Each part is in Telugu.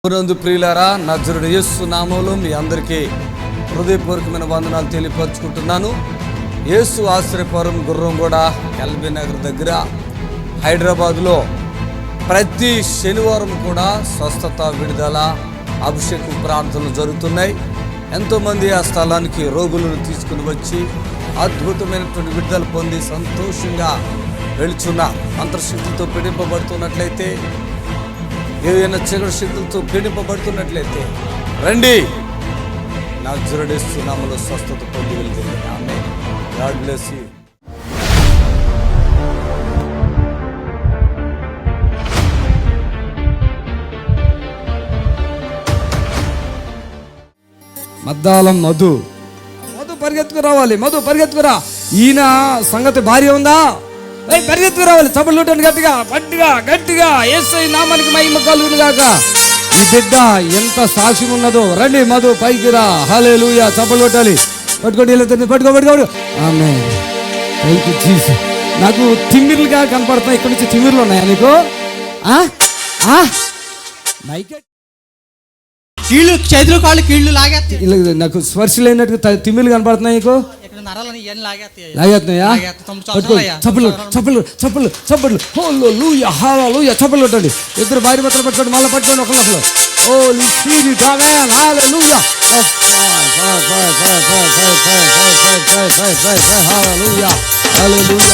నందు ప్రియులారా, నజరుడు యేసు నామములో మీ అందరికీ హృదయపూర్వకమైన వందనాలు తెలియపరుచుకుంటున్నాను. యేసు ఆశ్రయపురం గుర్రంగూడ ఎల్బీ నగర్ దగ్గర హైదరాబాద్లో ప్రతి శనివారం కూడా స్వస్థత, విడుదల, అభిషేకం ప్రార్థనలు జరుగుతున్నాయి. ఎంతోమంది ఆ స్థలానికి రోగులను తీసుకుని వచ్చి అద్భుతమైనటువంటి విడుదల పొంది సంతోషంగా వెళుచున్న మంత్రశక్తులతో పీడింపబడుతున్నట్లయితే, ఏదైనా చీకటి శక్తులతో పీడింపబడుతున్నట్లయితే రండి, నజరుడు యేసు నామములో స్వస్థత పొంది వెళ్తుంది. ఆమేన్. God bless you. Maddalam Madhu పరిగెత్తుకు రావాలి. మధు పరిగెత్తుకురా. ఈయన సంగతి భార్య ఉందా? పరిగెత్తుకు రావాలి. చప్పట్లు గట్టిగా గట్టిగా గట్టిగా యేసయ్య నామానికి మహిమ కలుగును గాక. ఈ బిడ్డ ఎంత సాక్ష్యం ఉన్నదో. రండి మధు, పైకి రా. హల్లెలూయా. చప్పట్లు కొట్టాలి. పట్టుకోండి, పట్టుకో. ఆమేన్. Thank you Jesus. నాకు తిమ్మిర్లుగా కనపడుతున్నాయి. ఇక్కడ నుంచి తిమ్మిర్లు ఉన్నాయా నీకు? కీళ్ళు, చేతులు కాళ్ళు కీళ్ళు లాగేస్తాయి. నాకు స్పర్శ లేనట్టుగా తిమ్మిర్లు కనపడుతున్నాయి నీకు. లాగేస్తున్నాయా? చప్పట్లు హల్లెలూయా హల్లెలూయా. చప్పట్లు కొట్టండి. ఇద్దరు భార్య భర్తలు పట్టుకోండి. మళ్ళీ పట్టుకోండి ఒకళ్ళు. హోలీ స్పిరిట్ ఆమేన్. హల్లెలూయా హల్లెలూయా హల్లెలూయా హల్లెలూయా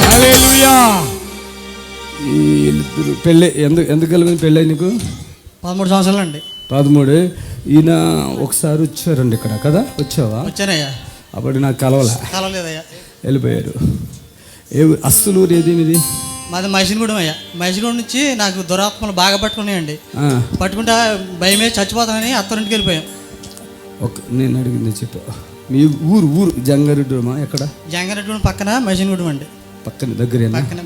హల్లెలూయా. పెళ్ళి ఎందుకు కలిగింది? పెళ్ళి నీకు 13 సంవత్సరాలు అండి. 13. ఈయన ఒకసారి వచ్చారండి ఇక్కడ కదా? వచ్చావా? వచ్చానయ్యా. అప్పుడు నాకు కలవలేదయ్యా, వెళ్ళిపోయారు. అస్సలు ఊరు ఏది మీది? మాది మైసినగూడెం అయ్యా. మైసినగూడెం నుంచి నాకు దురాత్మలు బాగా పట్టుకున్నాయండి. పట్టుకుంటే భయమే చచ్చిపోతానని అత్తరింటికి వెళ్ళిపోయాం. నేను అడిగింది చెప్పు. మీ ఊరు జంగారెడ్డిమా? ఎక్కడ? జంగారెడ్డి పక్కన మైసినగూడెం అండి. పక్కన దగ్గర. పక్కన.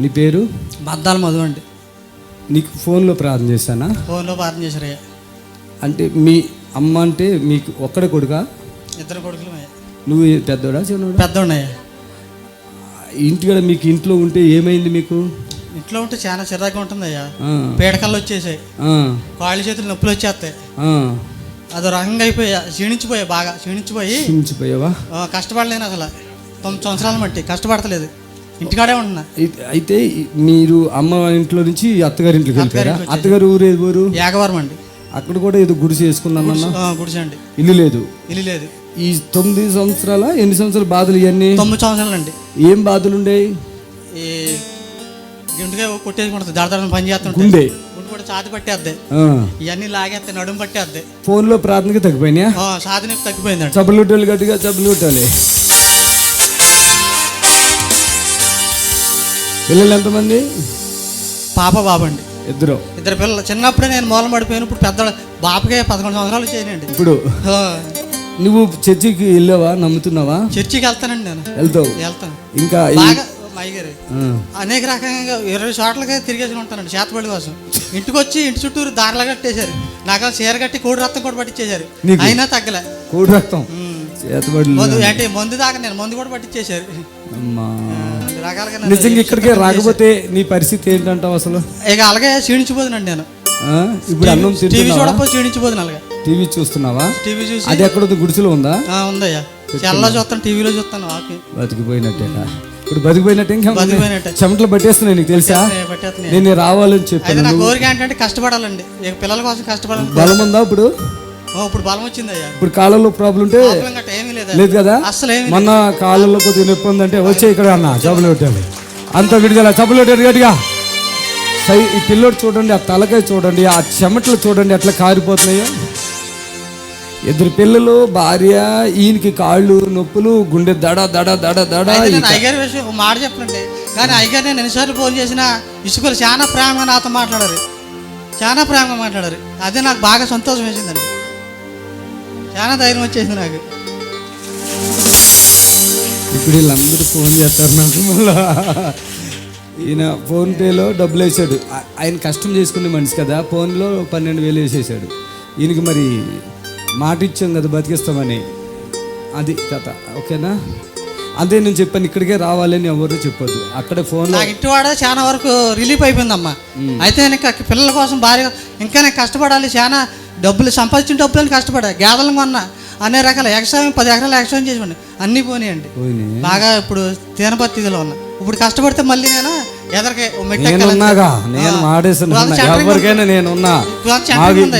నీ పేరు? మద్దాల మధు అండి. నీకు ఫోన్లో ప్రార్థన చేశానా? ఫోన్లో ప్రార్థన చేశారయ్యా. అంటే మీ అమ్మ అంటే మీకు ఒక్కడే కొడుకా? 2 కొడుకులు అయ్యా. నువ్వు పెద్దోడా చిన్నోడా? పెద్దోడయ్యా. ఇంటికాడ మీకు ఇంట్లో ఉంటే ఏమైంది? మీకు ఇంట్లో ఉంటే చాలా చిరాగా ఉంటుందయ్యా. పీడకల్లో వచ్చేసాయి, కాళ్ళు చేతులు నొప్పులు వచ్చేస్తాయి. అదో రకంగా అయిపోయా, బాగా క్షీణించిపోయావా? కష్టపడలేను అసలు. 9 సంవత్సరాల మట్టి కష్టపడతలేదు, ఇంటికాడే ఉంటున్నా. అయితే మీరు అమ్మ ఇంట్లో నుంచి అత్తగారి ఇంట్లోకి వెళ్తారా? అత్తగారు ఊరు యాగవరం అండి. అక్కడ కూడా ఏదో గుడిసె వేసుకున్నామన్నా? గుడిసె అండి. ఇల్లు లేదు. ఈ 9 సంవత్సరాల ఎన్ని సంవత్సరాల బాధలు ఇవన్నీ? 9 సంవత్సరాలు అండి. ఏం బాధలు ఉండేవి? ఈ గుండెగా కొట్టేసుకుంటుంది, దడదడని పని చేస్తుంటే గుండె కూడా ఛాతి పట్టేద్ది, ఇవన్నీ లాగేస్తాయి, నడుము పట్టేద్ది. ఫోన్లో ప్రార్థనకి తగ్గిపోయినా? ఛాతి నొప్పి తగ్గిపోయిందండి. చప్పట్లు కొట్టాలి, గట్టిగా చప్పట్లు కొట్టాలి. పిల్లలు ఎంతమంది? పాప బాబు అండి. ఇద్దరు పిల్లలు. చిన్నప్పుడే నేను మూలం పడిపోయాను. ఇప్పుడు పెద్ద బాబుకే 11 సంవత్సరాలు చేయనండి. ఇప్పుడు నువ్వు చర్చికి వెళ్ళావా? నమ్ముతున్నావా? చర్చికి వెళ్తానండి. నేను వెళ్తాను. ఇంకా మైగారు అనేక రకంగా 20 చోట్లకే తిరిగేసి ఉంటానండి చేతబడి కోసం. ఇంటికి వచ్చి ఇంటి చుట్టూరు దారిలా కట్టేశారు. నాకు చీర కట్టి కోడి రక్తం కూడా పట్టించేశారు, అయినా తగ్గలే. కోడి రక్తం అంటే మందు దాకా నేను మందు కూడా పట్టించేశారు. నిజంగా ఇక్కడికే రాకపోతే నీ పరిస్థితి ఏంటంటావు అసలు? ఇక అలాగే క్షీణించిపోదునండి నేను. ఇప్పుడు అన్నం టీవీ చూడకపోతే క్షీణించిపోదును. అలాగే టీవీ చూస్తున్నావా? టీవీ చూసి అది ఎక్కడ గుడిసెలో ఉందా? ఉందయ్యా. చాలా చూస్తాను, టీవీలో చూస్తాను. బతికిపోయినట్టే. ఇప్పుడు బతికిపోయినట్టే. ఇంకా చెమటలు పట్టేస్తున్నాయి నీకు తెలుసా? నేను రావాలని చెప్పాను. నా కోరిక ఏంటంటే కష్టపడాలండి, పిల్లల కోసం కష్టపడాలి. బలం ఉందా ఇప్పుడు? ఇప్పుడు బలం వచ్చిందయ్యా. ఇప్పుడు కాళ్ళలో ప్రాబ్లం ఉంటే లేదు కదా? అసలు మొన్న కాళ్ళలో కొద్దిగా నొప్పి ఉందంటే వచ్చే ఇక్కడ అన్న చప్పులు కొట్టాలి, అంత విడుదల. చప్పులు కొట్టాడు గట్టిగా. ఈ పిల్లోడు చూడండి, ఆ తలకాయ చూడండి, ఆ చెమటలు చూడండి ఎట్లా కారిపోతున్నాయో. 2 పిల్లలు, భార్య, ఈయనకి కాళ్ళు నొప్పులు, గుండె దడ దడ దడ దడ. అయ్యగారి విషయం మాట చెప్పండి. కానీ అయ్యగారు నేను ఎన్నిసార్లు ఫోన్ చేసిన ఇసుకలు చాలా ప్రేమగా నాతో మాట్లాడారు, చాలా ప్రేమగా మాట్లాడారు. అదే నాకు బాగా సంతోషం వేసిందండి. చాలా ధైర్యం వచ్చేసింది నాకు. ఇప్పుడు వీళ్ళందరూ ఫోన్ చేస్తారు నాకు మళ్ళా. ఈయన ఫోన్పేలో డబ్బులు వేసాడు. ఆయన కష్టం చేసుకునే మనిషి కదా, ఫోన్లో 12,000 వేసేసాడు. ఈయనకి మరి మాట ఇచ్చాం కదా బతికిస్తామని, అది కథ. ఓకేనా? అదే నేను చెప్పాను, ఇక్కడికే రావాలని ఎవరు చెప్పొద్దు. అక్కడే ఫోన్లో నాకు ఇంటివాడ చాలా వరకు రిలీఫ్ అయిపోయిందమ్మా. అయితే నేను ఇంకా పిల్లల కోసం భార్య ఇంకా నేను కష్టపడాలి, చాలా డబ్బులు సంపాదించిన డబ్బులని కష్టపడా, గేదెలను కొన్నా, అన్ని రకాల ఎక్స్ట్రా 10 ఎకరాలు ఎక్స్ట్రా చేసి అన్నీ పోనీయండి. బాగా ఇప్పుడు తీనపత్తిలో ఉన్నా. ఇప్పుడు కష్టపడితే మళ్ళీ నేను ఎదరికి నేనున్నాగా, నేను మాడేస్తున్నా, ఎవరికైనా నేనున్నా.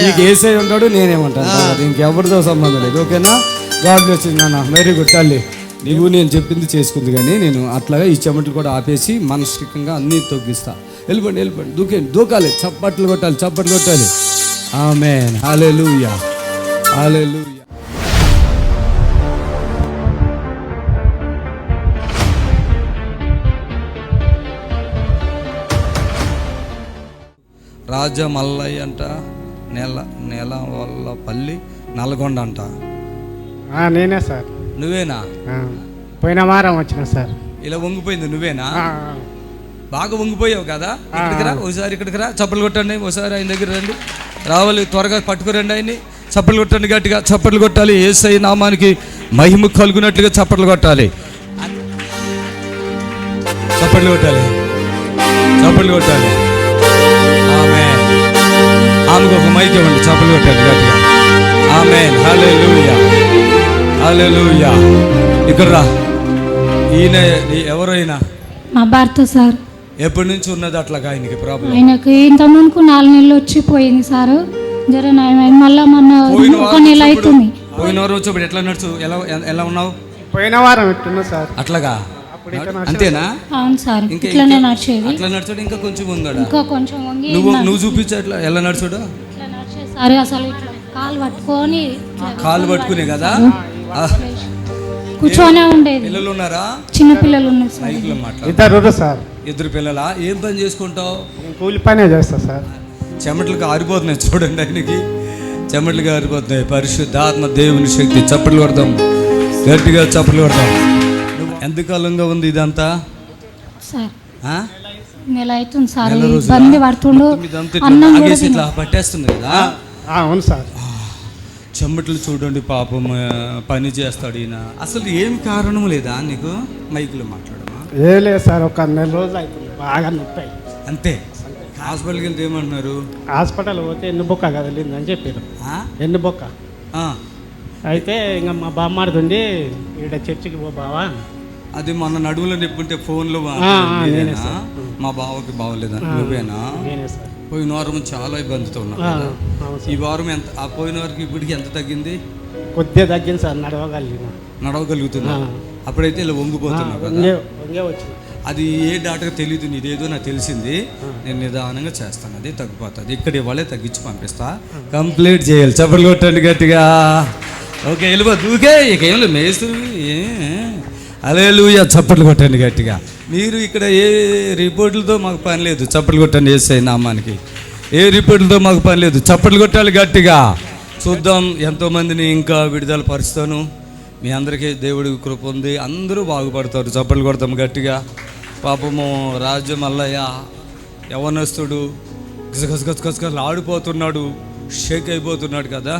నీకు ఏసై ఉంటాడు, నేనేమంటాను, ఇంకెవరితో సంబంధం లేదు. ఓకేనా? గాడ్ బ్లెస్ యు నాన్న. వెరీ గుడ్ తల్లి. నీవు నేను చెప్పింది చేసుకుంది, కానీ నేను అట్లాగా ఈ చెమటలు కూడా ఆపేసి మనస్టికంగా అన్నీ తొగ్గిస్తా. వెళ్ళిపోండి, దూకాలి, చప్పట్లు కొట్టాలి. ఆమేన్. హల్లెలూయా. రాజా మల్లయ్య అంట, నెలవల్లపల్లి, నల్గొండ అంట. నేనే సార్. నువ్వేనా? పోయిన వారం వచ్చిన సార్. ఇలా వంగిపోయింది నువ్వేనా? బాగా వంగిపోయావు కదా. ఇక్కడికి రా ఒకసారి, ఇక్కడికి రా, చప్పట్లు కొట్టండి ఒకసారి. ఆయన దగ్గర రండి, రావాలి, త్వరగా పట్టుకురండి ఆయన్ని. చప్పట్లు కొట్టండి, గట్టిగా చప్పట్లు కొట్టాలి. యేసయ్య నామానికి మహిమ కలుగునట్లుగా చప్పట్లు కొట్టాలి. ఆమెకు ఒక మైక్ ఇవ్వండి, చప్పట్లు కొట్టండి గట్టిగా. ఆమేన్. హల్లెలూయా. ఇక్కడ రా. ఈయన ఎవరైనా మా భర్త సార్. ఎప్పటి నుంచి ఉన్నది అట్లాగా ఆయనకి ప్రాబ్లం? ఆయనకి ఇంత ముందుకు 4 నెలలు వచ్చిపోయింది సార్. జర మళ్ళా మన 1 నెల అవుతుంది. పోయిన వారం వచ్చేప్పుడు ఎట్లా నడుచు, ఎలా ఉన్నావు? పోయిన వారం ఎట్టున్నా సార్. అట్లాగా అంతేనా? అవును సార్, ఇట్లానే నడిచేది. అట్లా నడుచాడు, ఇంకా కొంచెం ఉందా? ఇంకా కొంచెం వంగి నువ్వు చూపించా ఎట్లా, ఎలా నడుచాడు? ఇట్లా నడిచేది సార్. అసలు ఇట్లా కాలు పట్టుకునే కదా కూర్చొనే ఉండేది. పిల్లలు ఉన్నారా? చిన్న పిల్లలు ఉన్నారు సార్. ఇద్దరు సార్. ఇద్దరు పిల్లలా? ఏం పని చేసుకుంటావు? కూలి పనే చేస్తా సార్. చెమటలకు ఆరిపోతున్నాయి చూడండి, ఆయనకి చెమటలుగా ఆరిపోతున్నాయి. పరిశుద్ధాత్మ దేవుని శక్తి. చప్పట్లు కొడతాం గట్టిగా, చప్పట్లు కొడతాం. ఎంతకాలంగా ఉంది ఇదంతా సార్? నెల అవుతుంది సార్. ఇబ్బంది పడుతుండు, ఇట్లా పట్టేస్తుంది కదా. అవును సార్. చెమటలు చూడండి పాపం, పని చేస్తాడు ఈయన. అసలు ఏం కారణం లేదా నీకు? మైకులో మాట్లాడమా? ఏ లేదు సార్, ఒక 1 నెల రోజులు అవుతుంది, బాగా నొప్పి. అంతే? హాస్పిటల్కి వెళ్తే ఏమంటున్నారు? హాస్పిటల్ పోతే ఎన్నుబొక్క కదిలిందని చెప్పారు. ఎన్నుబొక్క అయితే ఇంకా మా బామ్మాడుతుండి ఈడ చర్చికి పో బావా. అది మొన్న నడుములో నొప్పుంటే ఫోన్లో మా బావకి బాగోలేదా? నువ్వేనా? పోయిన వారం చాలా ఇబ్బందితో ఉన్నా. ఈ వారం ఎంత? ఆ పోయిన వారికి ఇప్పటికి ఎంత తగ్గింది? కొద్దిగా తగ్గింది సార్. నడవగలుగుతున్నా. అప్పుడైతే ఇలా వంగిపోతున్నా కదా. అది ఏ డాక్టర్ తెలియదు, ఇదేదో నాకు తెలిసింది. నేను నిదానంగా చేస్తాను, అది తగ్గిపోతుంది. ఇక్కడ ఇవాళే తగ్గించి పంపిస్తా. కంప్లీట్ చేయాలి. చప్పట్లు కొట్టండి గట్టిగా. ఓకే, వెళ్ళిపో దూకే. ఇక ఏం లేదు, మేస్తురు. హల్లెలూయా. చప్పట్లు కొట్టండి గట్టిగా. మీరు ఇక్కడ ఏ రిపోర్టులతో మాకు పని లేదు. చప్పట్లు కొట్టండి యేసయ్య నామానికి. ఏ రిపోర్టులతో మాకు పని లేదు. చప్పట్లు కొట్టాలి గట్టిగా. చూద్దాం, ఎంతోమందిని ఇంకా విడుదల పరుస్తాను. మీ అందరికీ దేవుడి కృప ఉంది, అందరూ బాగుపడతారు. చప్పట్లు కొడతాం గట్టిగా. పాపము రాజు మల్లయ్య యవనస్తుడు, గసగసగసగసగస ఆడిపోతున్నాడు, షేక్ అయిపోతున్నాడు కదా.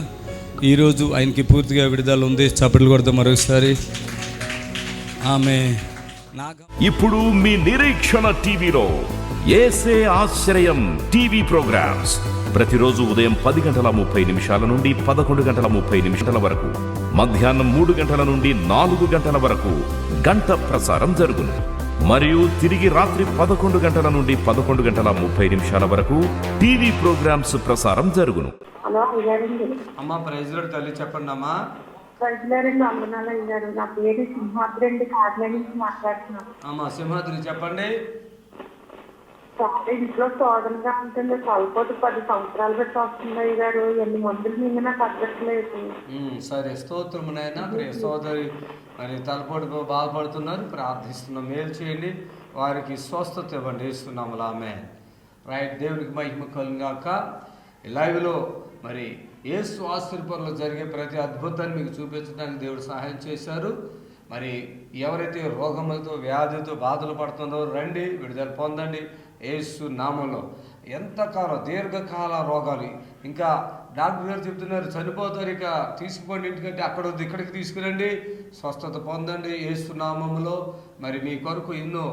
ఈరోజు ఆయనకి పూర్తిగా విడుదల ఉంది. చప్పట్లు కొడతాం మరొకసారి. ఆమె ఇప్పుడు మీ నిరీక్షణ టీవీలో యేసే ఆశ్రయం టీవీ ప్రోగ్రామ్స్ ప్రతిరోజు ఉదయం 10:30 నుండి 11:30 వరకు, మధ్యాహ్నం 3 గంటల నుండి 4 గంటల వరకు గంట ప్రసారం జరుగును. మరియు తిరిగి రాత్రి 11 గంటల నుండి 11:30 వరకు టీవీ ప్రోగ్రామ్స్ ప్రసారం జరుగును. అమ్మా ప్రైజ్ లార్డ్ తల్లి, చెప్పండి అమ్మా. నా పేరు సింహాద్రి అండి, కాకినాడ నుంచి మాట్లాడుతున్నాను. అమ్మా సింహాద్రి, చెప్పండి. ఇంట్లో శోధనగా ఉంటుంది, తలపోటు 10 సంవత్సరాలు పెట్టి వస్తుంది గారు. ఎన్ని మందులు మింగినా తగ్గట్లేదు. సరే, స్తోత్రం నాయనా. ప్రియ సోదరి మరి తలపోటు బాధపడుతున్నారు, ప్రార్థిస్తున్నాం. మేలు చేయండి, వారికి స్వస్థత ఇవ్వండి ఇస్తున్నాములా. ఆమేన్. రైట్. దేవునికి మహిమ కలుగాక. లైవ్లో మరి యేసు ఆశీర్వాదంలో జరిగే ప్రతి అద్భుతాన్ని మీకు చూపించడానికి దేవుడు సహాయం చేశారు. మరి ఎవరైతే రోగములతో వ్యాధితో బాధలు పడుతుందో రండి, విడుదల పొందండి యేసు నామంలో. ఎంతకాలం దీర్ఘకాల రోగాలు, ఇంకా డాక్టర్ గారు చెప్తున్నారు చనిపోతారు, ఇక తీసుకుపోండి ఇంటికంటే అక్కడ వద్దు ఇక్కడికి తీసుకురండి, స్వస్థత పొందండి యేసు నామములో. మరి మీ కొరకు ఎన్నో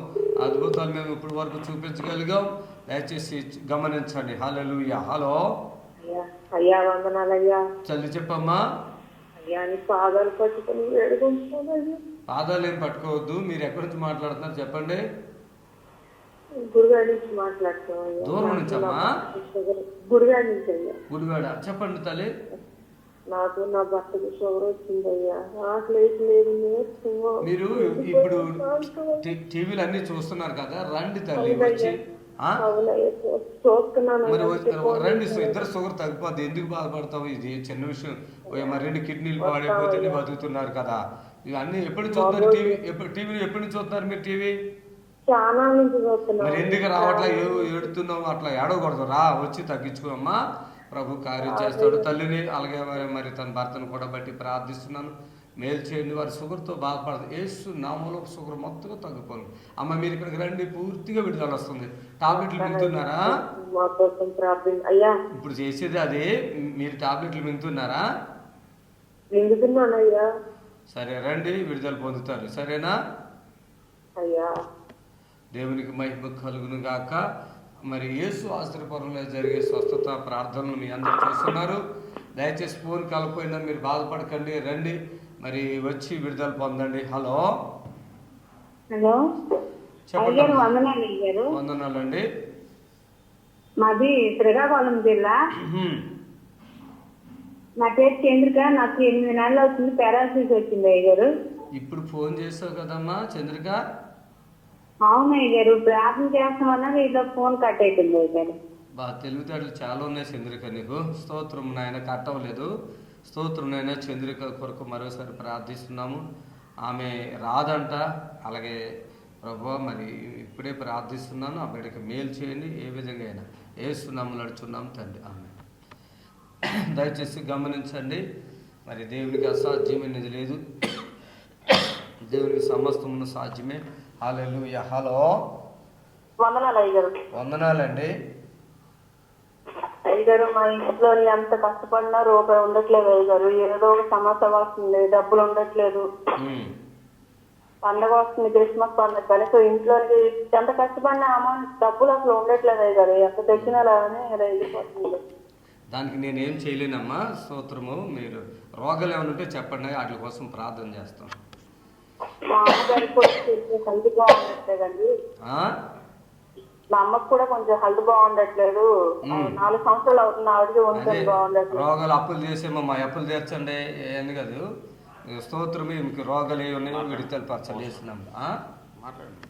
అద్భుతాలు మేము ఇప్పటి వరకు చూపించగలిగాం, దయచేసి గమనించండి. హల్లెలూయా. హలో అయ్యా, వందనాలయ్యా. చల్లి చెప్పమ్మా. అయ్యా, నీ పాదాలు పట్టుకుని వేడుకుంటున్నానయ్యా. పాదాలు ఏం పట్టుకోవద్దు. మీరు ఎక్కడి నుంచి మాట్లాడుతున్నారు చెప్పండి. గుడివాడ నుంచి మాట్లాడుతున్నాం. దూరం నుంచమ్మా? గుడివాడ నుంచి అయ్యా. గుడివాడ. చెప్పండి తల్లి. నాకు నా భర్తకి షుగర్ వచ్చిందయ్యా, ఆకలి లేదు. మీరు ఇప్పుడు టీవీలు అన్ని చూస్తున్నారు కదా, రండి తల్లి వచ్చి. మరి రండి, ఇద్దరు షుగర్ తగ్గిపోద్ది. ఎందుకు బాధపడతావు? ఇది చిన్న విషయం. మరి 2 కిడ్నీలు పాడైపోతేనే బతుకుతున్నారు కదా. ఇవన్నీ ఎప్పుడు చూస్తున్నారు టీవీ? టీవీలో ఎప్పటి నుంచి చూస్తున్నారు మీరు టీవీ? చాలా నుంచి చూస్తున్నారు. మరి ఎందుకు రావట్లా? ఏడుతున్నావు? అట్లా ఏడవకూడదు, రా వచ్చి తగ్గించుకోమ్మా. ప్రభు కార్యం చేస్తాడు. తల్లిని అలాగే మరి తన భర్తను కూడా బట్టి ప్రార్థిస్తున్నాను, మేలు చేయండి. వారి షుగర్తో బాధపడదు యేసు నామంలో షుగర్ మొత్తం తగ్గిపోను. అమ్మ మీరు ఇక్కడికి రండి, పూర్తిగా విడుదల వస్తుంది. టాబ్లెట్లు మింగుతున్నారా? అయ్యా, ఇప్పుడు చేసేది అదే. మీరు టాబ్లెట్లు మింగుతున్నారా? మింగుతున్నానయ్యా. సరే రండి, విడుదల పొందుతారు. సరేనా? అయ్యా, దేవునికి మహిమ కలుగును గాక. మరి యేసు ఆశ్రయపురంలో జరిగే స్వస్థత ప్రార్థనలు మీ అందరూ చూస్తున్నారు. దయచేసి ఫోన్ కలపోయినా మీరు బాధపడకండి, రండి మరి వచ్చి విడుదల పొందండి. హలో హలో చెప్పండి. వందనాలు. వందనాలండి. మాది శ్రీకాకుళం జిల్లా. నా పేరు చంద్రిక. నాకు 8 నెలలు అవుతుంది, పారాలసిస్ వచ్చింది అయ్యారు. ఇప్పుడు ఫోన్ చేసావు కదమ్మా చంద్రిక. అవును అయ్యారు, ప్రార్థన చేస్తామన్నా ఇలా ఫోన్ కట్ అయిపోయింది అయ్యారు. తెలివితేటలు చాలా ఉన్నాయి చంద్రిక నీకు. స్తోత్రం నాయన, కట్ అవ్వలేదు. స్తోత్రం నాయన. చంద్రిక కొరకు మరోసారి ప్రార్థిస్తున్నాము. ఆమె రాదంట. అలాగే ప్రభు మరి ఇప్పుడే ప్రార్థిస్తున్నాను, ఆ బిడ్డకి మేలు చేయండి ఏ విధంగా అయినా. యేసు నామములో అడుగుచున్నాము తండ్రి, ఆమె. దయచేసి గమనించండి, మరి దేవునికి అసాధ్యమైనది లేదు, దేవునికి సమస్తమును సాధ్యమే. హల్లెలూయా. హలో వందనాలు అయ్యారు. వందనాలండి. అయ్యారు, మా ఇంట్లో ఎంత కష్టపడినా రూపాయి ఉండట్లేదు అయ్యారు. ఏదో ఒక సమస్య వస్తుంది, డబ్బులు ఉండట్లేదు. పండగ వస్తుంది, క్రిస్మస్ పండుగ, కనీసం ఇంట్లో ఎంత కష్టపడినా అమౌంట్ డబ్బులు అసలు ఉండట్లేదు అయ్యారు. ఎంత తెచ్చినా అని వెళ్ళిపోతుంది. దానికి నేనేం చేయలేనమ్మా. స్తోత్రము. మీరు రోగాలు ఏమైనా ఉంటే చెప్పండి, వాటి కోసం ప్రార్థన చేస్తాం. మా అమ్మగారికి కూడా హెల్త్ బాగుండట్లేదండి. మా అమ్మకు కూడా కొంచెం హెల్త్ బాగుండట్లేదు. 4 సంవత్సరాలు అవుతుంది ఆవిడకి ఉంటుంది బాగుండట్లేదు. రోగాలు అప్పులు చేసేమమ్మా, అప్పులు తీర్చండి ఏంది కాదు. స్తోత్రం. మీకు రోగాలు ఏ ఉన్నాయి విడుదల పరచలు చేస్తున్నాం. మాట్లాడండి.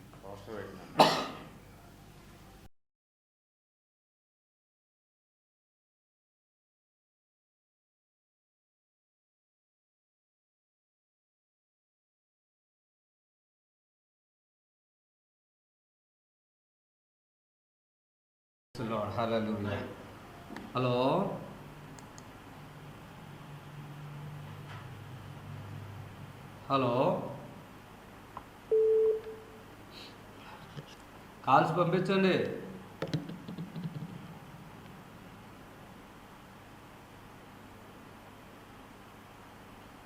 హల్లెలూయా. హలో హలో కాల్స్ పంపించండి.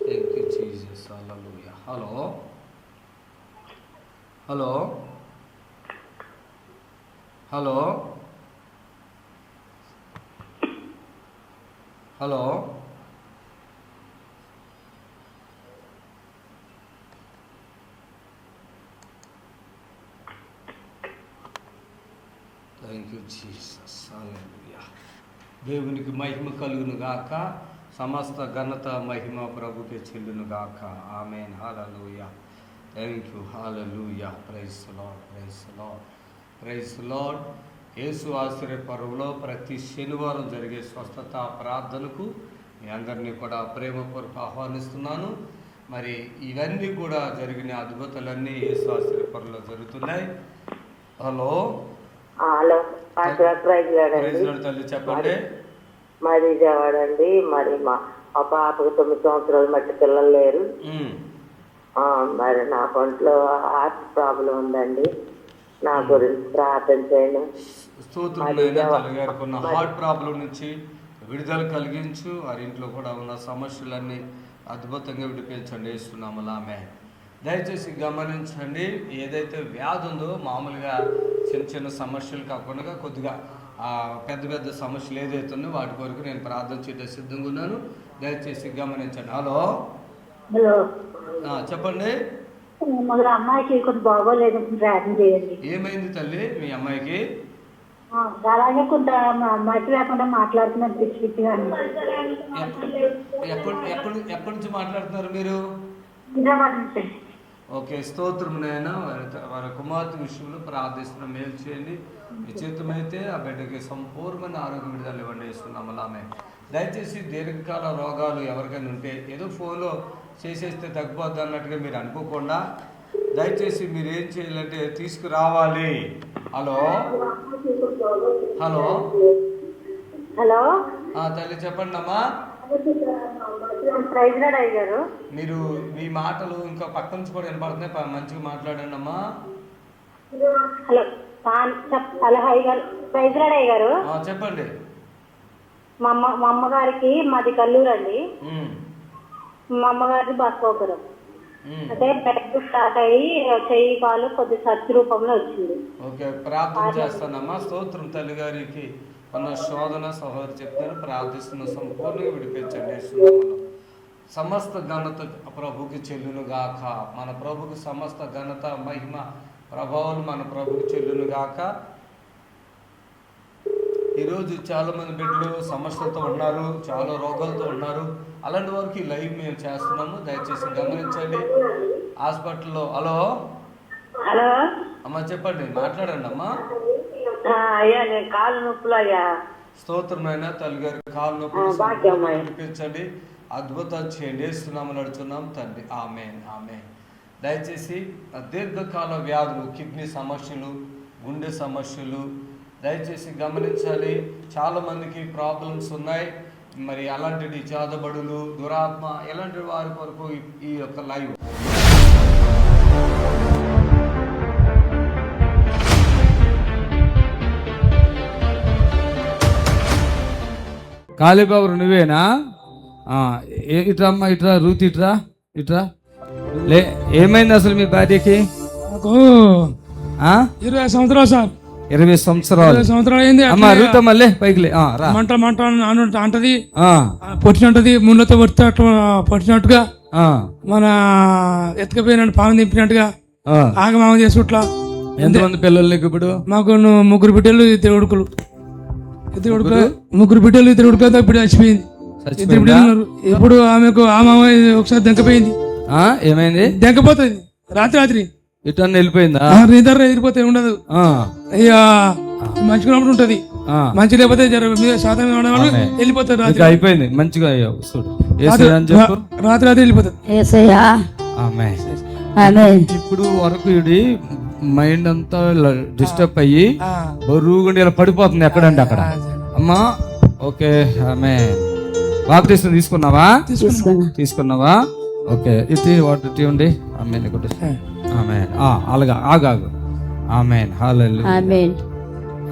Thank you Jesus. హల్లెలూయా. Hello hello hello hello thank you Jesus. హల్లెలూయా. దేవునికి మహిమ కలుగును గాక. సమస్త ఘనత మహిమ ప్రభుకే చెల్లును గాక. ఆమేన్. హల్లెలూయా. Thank you. హల్లెలూయా. Praise Lord, praise Lord, praise Lord. యేసు ఆశ్రయపురంలో ప్రతి శనివారం జరిగే స్వస్థత ప్రార్థనకు మీ అందరినీ కూడా ప్రేమపూర్వక ఆహ్వానిస్తున్నాను. మరి ఇవన్నీ కూడా జరిగిన అద్భుతాలన్నీ యేసు ఆశ్రయపురంలో జరుగుతున్నాయి. హలో హలో తల్లి చెప్పండి. మాది విజయవాడ అండి. మరి మా పాపకు 9 సంవత్సరాలు మట్టి పిల్లలు లేరు. మరి నా ఒంట్లో హార్ట్ ప్రాబ్లం ఉందండి, నా గురించి ప్రార్థన చేయండి. స్తోత్రం నాయనా, తల్లిగారికి ఉన్న హార్ట్ ప్రాబ్లం నుంచి విడుదల కలిగించు. వారి ఇంట్లో కూడా ఉన్న సమస్యలన్నీ అద్భుతంగా విడిపించండి యేసునామములో ఆమేన్. దయచేసి గమనించండి, ఏదైతే వ్యాధి ఉందో మామూలుగా చిన్న చిన్న సమస్యలు కాకుండా కొద్దిగా పెద్ద పెద్ద సమస్యలు ఏదైతే ఉన్నాయో వాటి కొరకు నేను ప్రార్థన చేయడం సిద్ధంగా ఉన్నాను. దయచేసి గమనించండి. హలో హలో, చెప్పండి. మొదలు అమ్మాయికి కొంచెం బాగోలేదు, ప్రార్థన చేయండి. ఏమైంది తల్లి మీ అమ్మాయికి? అలాగే కొంత మట్టి లేకుండా మాట్లాడుతున్నారు పిచ్చి పిచ్చిగా. ఎక్కడి నుంచి మాట్లాడుతున్నారు మీరు? ఓకే, స్తోత్రం నాయనా. వారి కుమార్తె విషయంలో ప్రార్థిస్తున్న మేలు చేయండి. నిశ్చితమైతే ఆ బిడ్డకి సంపూర్ణమైన ఆరోగ్యం విడుదల ఇవ్వండి యేసునామములో ఆమేన్. దయచేసి దీర్ఘకాల రోగాలు ఎవరికైనా ఉంటే ఏదో ఫోన్లో చేసేస్తే తగ్గిపోద్ది అన్నట్టుగా మీరు అనుకోకుండా దయచేసి మీరు ఏం చేయాలంటే తీసుకురావాలి. హలో హలో హలో, తల్లి చెప్పండి అమ్మా. ప్రైజ్ లార్డ్ అయ్యారు. మీరు మీ మాటలు ఇంకా పక్క నుంచి కూడా వినపడుతున్నాయి, మంచిగా మాట్లాడండి అమ్మా. హలో హలో, అయ్యారు. ప్రైజ్ లార్డ్ అయ్యారు. చెప్పండి. మా అమ్మగారికి మాది కల్లూరు అండి. మా అమ్మగారికి బస్సోపురం. అంటే బ్లడ్ స్టార్ట్ అయ్యి చెయ్యి కాలు కొద్ది సర్చ్ రూపంలో వచ్చింది. ఓకే, ప్రార్థన చేస్తానమ్మా. స్తోత్రం. తల్లి గారికి ఉన్న శోధన సహోదరు చెప్తాను, ప్రార్థిస్తున్న సంపూర్ణంగా విడిపించండి. సమస్త ఘనత ప్రభుకి చెల్లును గాక. మన ప్రభుకి సమస్త ఘనత మహిమ ప్రభావాలు మన ప్రభుకి చెల్లును గాక. ఈరోజు చాలామంది బిడ్డలు సమస్యలతో ఉన్నారు, చాలా రోగాలతో ఉన్నారు. అలాంటి వారికి లైవ్ మేము చేస్తున్నాము, దయచేసి గమనించండి. హాస్పిటల్లో హలో హలో అమ్మా, చెప్పండి, మాట్లాడండి అమ్మా. అయ్యా, నేను కాలు నొప్పులు అయ్యా. స్తోత్రం అయినా తల్లి గారి కాలు నొప్పులు విడిపించండి, అద్భుతాలు చేయండి యేసునామములో నడుచున్నాం తండ్రి. ఆమేన్ ఆమేన్. దయచేసి దీర్ఘకాల వ్యాధులు, కిడ్నీ సమస్యలు, గుండె సమస్యలు దయచేసి గమనించాలి. చాలామందికి ప్రాబ్లమ్స్ ఉన్నాయి. మరి అలాంటి చాదబడులు, దురాత్మ ఎలాంటి వారి కొరకు ఈ యొక్క లైవ్. కాళీబాబు నువ్వేనా? ఇట్రా అమ్మా, ఇట్రా రూత్, ఇట్రా ఇట్రా. ఏమైంది అసలు మీ భార్యకి? 20 సంవత్సరాలు సార్. 20 సంవత్సరాలు అయింది. అమ్మా రూత్ అమ్మలే పైకి మంట అంటది, పొట్టినట్టది, ముళ్ళతో పడితే అట్లా పొట్టినట్టుగా, మన ఎత్తుకపోయినట్టు పాము దింపినట్టుగా ఆగమాగం చేసుట్లా. ఎంతమంది పిల్లలు నీకు ఇప్పుడు? మాకు 3 బిడ్డలు, 2 ఉడుకులు. 3 బిడ్డలు, 2 ఉడుకులతో ఇప్పుడు చచ్చిపోయింది. 2 బిడ్డలు ఉన్నారు. ఇప్పుడు ఆమెకు ఒకసారి దెంకపోయింది. ఏమైంది? దెంకపోతుంది రాత్రి ఇటు వెళ్ళిపోయిందా? నిద్ర ఎదిరిపోతే ఉండదు. ఇక మంచిగా ఉంటది, మంచి లేకపోతే శాతం వెళ్ళిపోతారు. అయిపోయింది మంచిగా రాత్రి వెళ్ళిపోతారు. ఇప్పుడు వరకు ఇది మైండ్ అంతా డిస్టర్బ్ అయ్యి బరువుగా ఇలా పడిపోతుంది ఎక్కడంటే అక్కడ. అమ్మా ఓకే, ఆమె బాప్టిజం తీసుకున్నావా? ఓకే, ఇది వాటి ఇవ్వండి. Amen amen. అలాగా ఆగాగు. Amen hallelujah.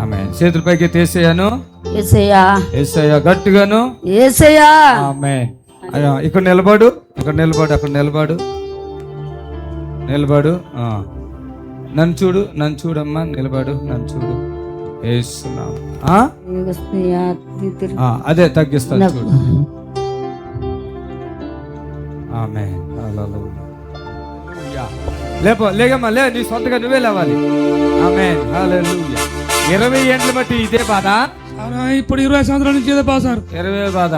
ఆమెన్. చేతుల పైకి తీసేయాను. యేసయ్యా గట్టిగాను. ఆమెన్. ఇక్కడ నిలబడు, అక్కడ నిలబడు. నన్ను చూడమ్మా, నిలబడు, నన్ను చూడు. అదే తగ్గిస్తాను చూడు. ఆమేన్ హల్లెలూయా. లేగమ్మా, నీ సొంతగా నువ్వే లేవాలి. ఆమేన్ హల్లెలూయా. 20 ఏండ్ల బట్టి ఇదే బాధ? ఇప్పుడు 20 సంవత్సరాల నుంచి ఇదే బాధ సార్. 20 బాధ.